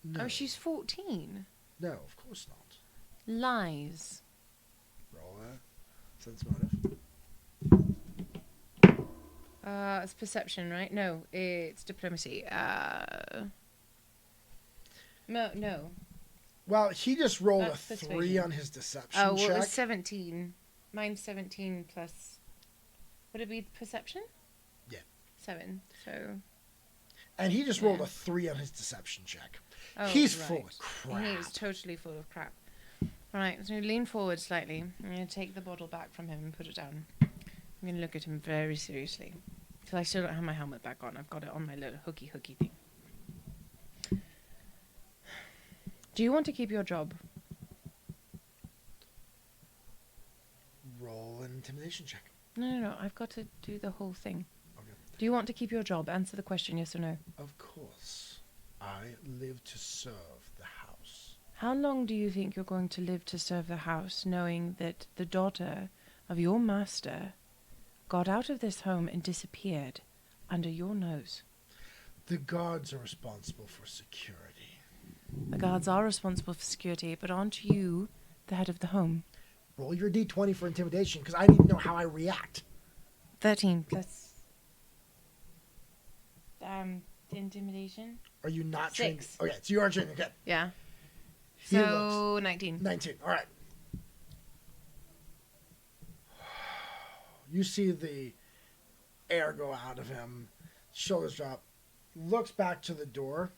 No. Oh, she's 14. No, of course not. Lies. Roll a sense motive. It's perception, right? No, it's diplomacy. No. Well, he just rolled a That's 3 persuasion. on his deception Oh, well, check. it was 17. Mine's 17 plus... Would it be perception? Yeah. 7, so... And he just rolled a 3 on his deception check. Oh, He's right. full of crap. He is totally full of crap. Right, so lean forward slightly. I'm going to take the bottle back from him and put it down. I'm going to look at him very seriously. Because I still don't have my helmet back on. I've got it on my little hooky thing. Do you want to keep your job? Roll an intimidation check. No. I've got to do the whole thing. Okay. Do you want to keep your job? Answer the question, yes or no. Of course. I live to serve the house. How long do you think you're going to live to serve the house, knowing that the daughter of your master got out of this home and disappeared under your nose? The guards are responsible for security. The guards are responsible for security, but aren't you the head of the home? Roll your d20 for intimidation, because I need to know how I react. 13 plus... intimidation? Are you not trained? 6. Okay, so you are trained. Okay. Yeah. He So, 19. 19. All right. You see the air go out of him, shoulders drop, looks back to the door,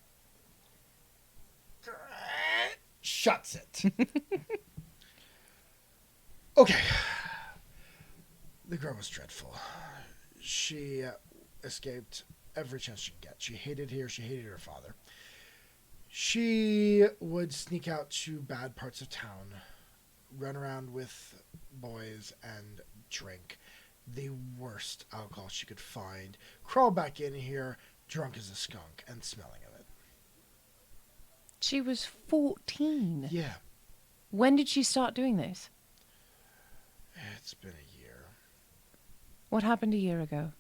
shuts it. Okay. The girl was dreadful. She escaped every chance she could get. She hated here. She hated her father. She would sneak out to bad parts of town, run around with boys and drink the worst alcohol she could find, crawl back in here drunk as a skunk and smelling of it. She was 14. Yeah, When did she start doing this? it's been a year. What happened a year ago?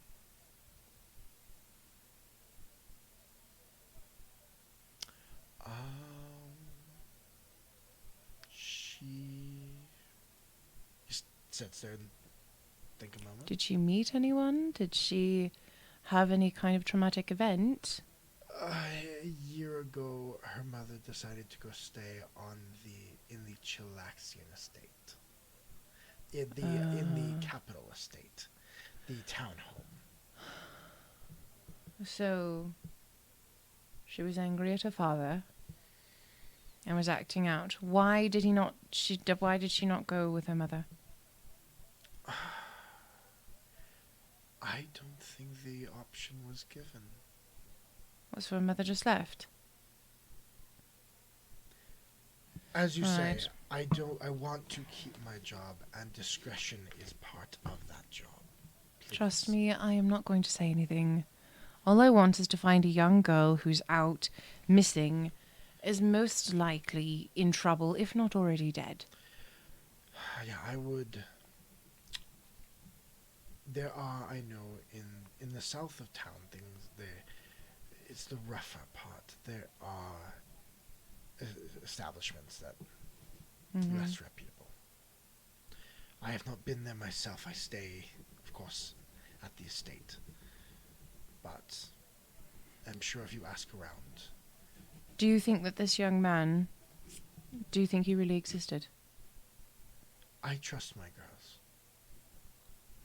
He sits there and think a moment. Did she meet anyone? Did she have any kind of traumatic event? A year ago, her mother decided to go stay in the Chilaxian estate, in the capital estate, the town home. So, she was angry at her father and was acting out. Why did she not go with her mother? I don't think the option was given. Was her mother just left? As you say, Right. I want to keep my job, and discretion is part of that job. Please. Trust me, I am not going to say anything. All I want is to find a young girl who's out, missing, is most likely in trouble, if not already dead. Yeah, I would. There are, I know, in the south of town, it's the rougher part. There are establishments that Mhm. less reputable. I have not been there myself. I stay, of course, at the estate. But I'm sure if you ask around. Do you think that this young man, do you think he really existed? I trust my girls.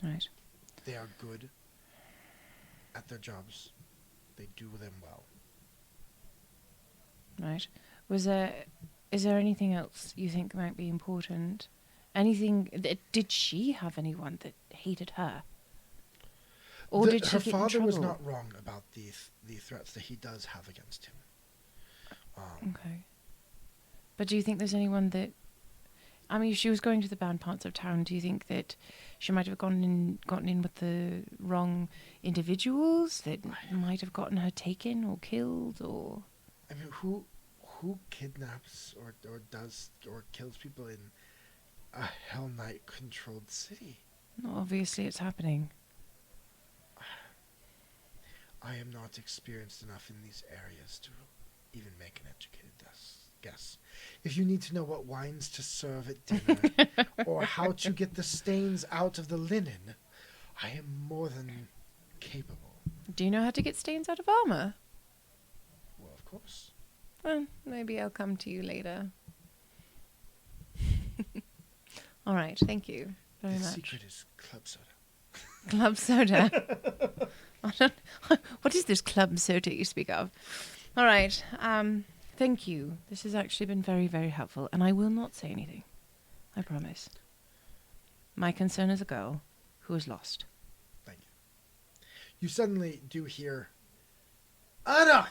Right. They are good at their jobs. They do them well. Right. Is there anything else you think might be important? Did she have anyone that hated her? Or did she her get in father was trouble? not wrong about the threats that he does have against him. Okay. But do you think there's anyone that... I mean, if she was going to the bad parts of town, do you think that she might have gotten in with the wrong individuals that might have gotten her taken or killed, or... I mean, who kidnaps or does or kills people in a Hell Knight controlled city? Well, obviously it's happening. I am not experienced enough in these areas to even make an educated guess. If you need to know what wines to serve at dinner or how to get the stains out of the linen, I am more than capable. Do you know how to get stains out of armor? Well, of course. Well, maybe I'll come to you later. All right, thank you very The much. secret is club soda. Club soda. What is this club soda you speak of? All right. Thank you. This has actually been very, very helpful, and I will not say anything. I promise. My concern is a girl who is lost. Thank you. You suddenly do hear, Anna!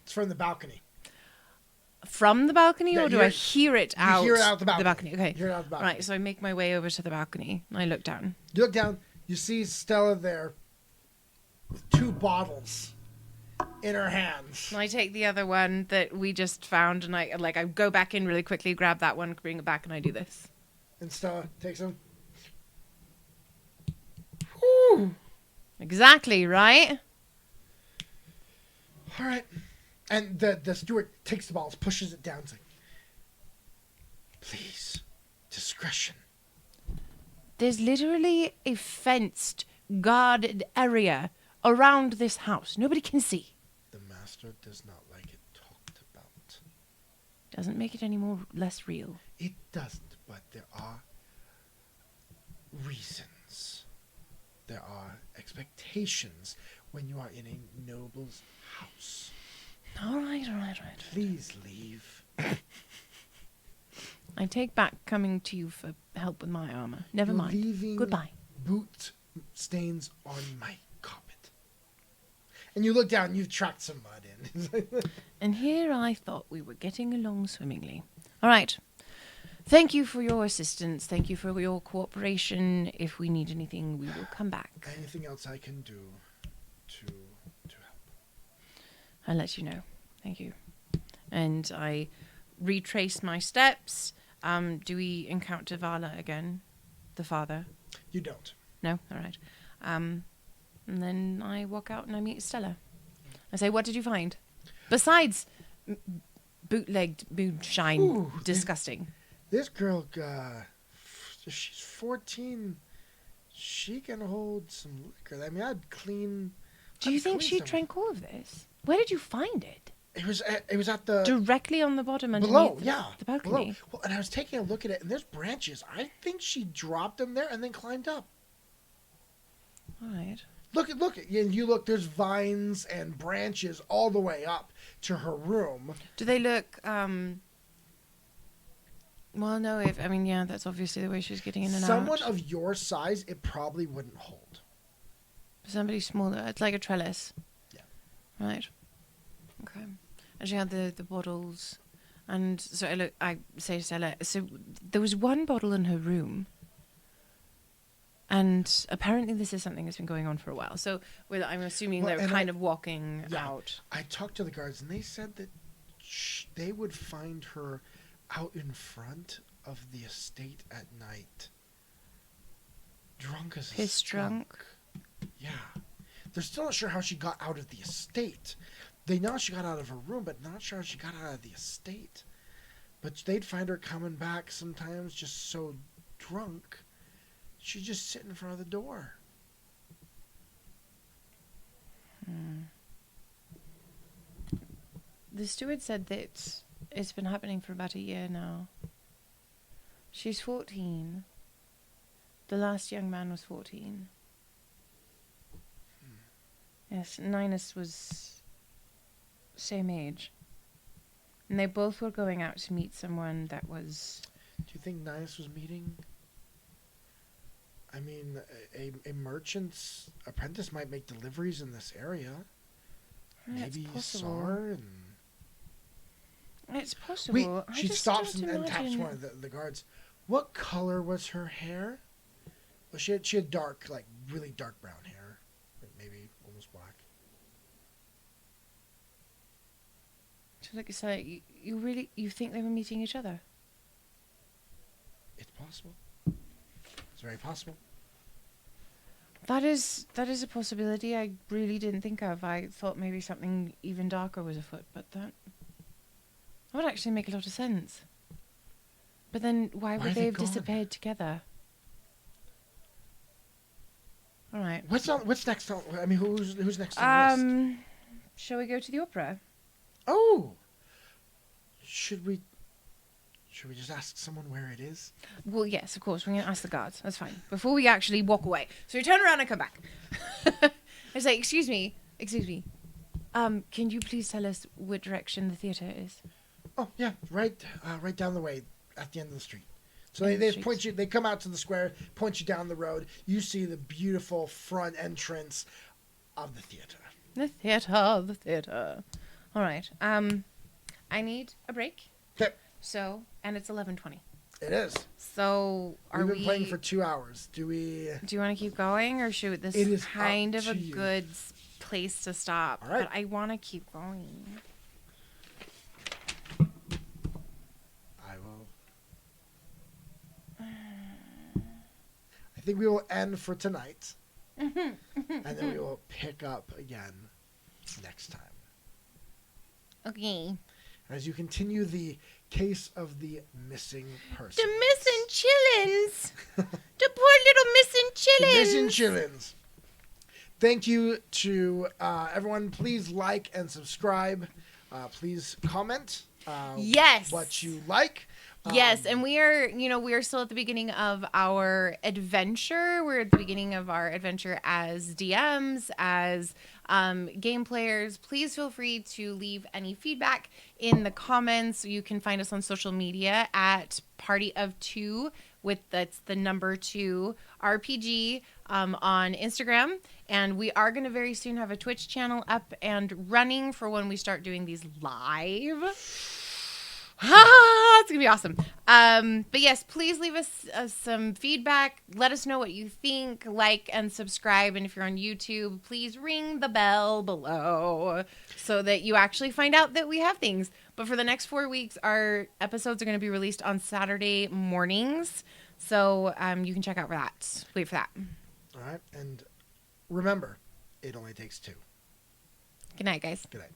It's from the balcony. From the balcony, Yeah, or do you I hear it out? hear it out the balcony. Okay. You hear it out the balcony. Right. So I make my way over to the balcony and I look down. You look down, you see Stella there with 2 bottles in her hands. And I take the other one that we just found, and I go back in really quickly, grab that one, bring it back, and I do this. And Stella takes them. Exactly right. All right. And the steward takes the bottles, pushes it down, saying, please, discretion. There's literally a fenced, guarded area around this house. Nobody can see. The master does not like it talked about. Doesn't make it any more less real. It doesn't, but there are reasons. There are expectations when you are in a noble's house. All right. Please leave. I take back coming to you for help with my armor. Never You're mind. leaving Goodbye. boot stains on my carpet. And you look down, you've tracked some mud in. And here I thought we were getting along swimmingly. All right. Thank you for your assistance. Thank you for your cooperation. If we need anything, we will come back. Anything else I can do to help? I'll let you know. Thank you. And I retrace my steps. Do we encounter Vala again? The father? You don't. No? All right. And then I walk out and I meet Stella. I say, what did you find? Besides bootlegged moonshine. Ooh, Disgusting. This girl, she's 14. She can hold some liquor. I mean, I'd clean. Do you I'd think clean she some. drank all of this? Where did you find it? It was at the Directly on the bottom underneath below. the, Yeah, the balcony. below. Well, and I was taking a look at it, and there's branches. I think she dropped them there and then climbed up. All right. Look, and you look. There's vines and branches all the way up to her room. Do they look? Well, no. Yeah, that's obviously the way she's getting in and Someone out. of your size, it probably wouldn't hold. Somebody smaller. It's like a trellis. Yeah. Right. Okay. And she had the bottles, and so I say to Stella. So there was one bottle in her room. And apparently this is something that's been going on for a while. So I'm assuming Well, they're and kind of walking Yeah. out. I talked to the guards, and they said that they would find her out in front of the estate at night, drunk as a Piss skunk. drunk. Yeah. They're still not sure how she got out of the estate. They know she got out of her room, but not sure how she got out of the estate. But they'd find her coming back sometimes just so drunk, she'd just sit in front of the door. The steward said that it's been happening for about a year now. She's 14. The last young man was 14. Yes, Ninus was same age. And they both were going out to meet someone that was... Do you think Ninus was meeting? I mean, a merchant's apprentice might make deliveries in this area. It's Maybe possible. saw her and... It's possible. Wait, I she just stops don't and taps imagine- one of the guards. What color was her hair? Well, she had dark, like really dark brown hair, maybe almost black. So you think they were meeting each other? It's possible. It's very possible. That is a possibility I really didn't think of. I thought maybe something even darker was afoot, but that would actually make a lot of sense. But then why Why are would they they have gone? disappeared together? All right. What's next? I mean, who's next on the list? Shall we go to the opera? Oh, should we just ask someone where it is? Well, yes, of course. We're going to ask the guards. That's fine. Before we actually walk away. So we turn around and come back. I was like, excuse me. Can you please tell us what direction the theater is? Oh yeah, right down the way at the end of the street. So End of the they street. point you. They come out to the square, point you down the road. You see the beautiful front entrance of the theater. The theater. All right. I need a break. Okay, So, and it's 11:20. it is. So, are We've been we playing for 2 hours. Do we? Do you want to keep going, or should this It is kind up of a to you. good place to stop? All right. But I want to keep going. I will. I think we will end for tonight, and then we will pick up again next time Okay. as you continue the case of the missing person. The missing chillins. The poor little missing chillins. Missing chillins. Thank you to everyone. Please like and subscribe. Please comment. Yes. What you like. Yes, and we are still at the beginning of our adventure. We're at the beginning of our adventure as DMs, as game players. Please feel free to leave any feedback in the comments. You can find us on social media at Party of Two that's the number 2 RPG on Instagram. And we are going to very soon have a Twitch channel up and running for when we start doing these live. It's gonna be awesome. But yes, please leave us some feedback. Let us know what you think. Like and subscribe. And if you're on YouTube, please ring the bell below so that you actually find out that we have things. But for the next 4 weeks, our episodes are going to be released on Saturday mornings. So you can check out for that. Wait for that. All right, and remember, it only takes 2. Good night, guys. Good night.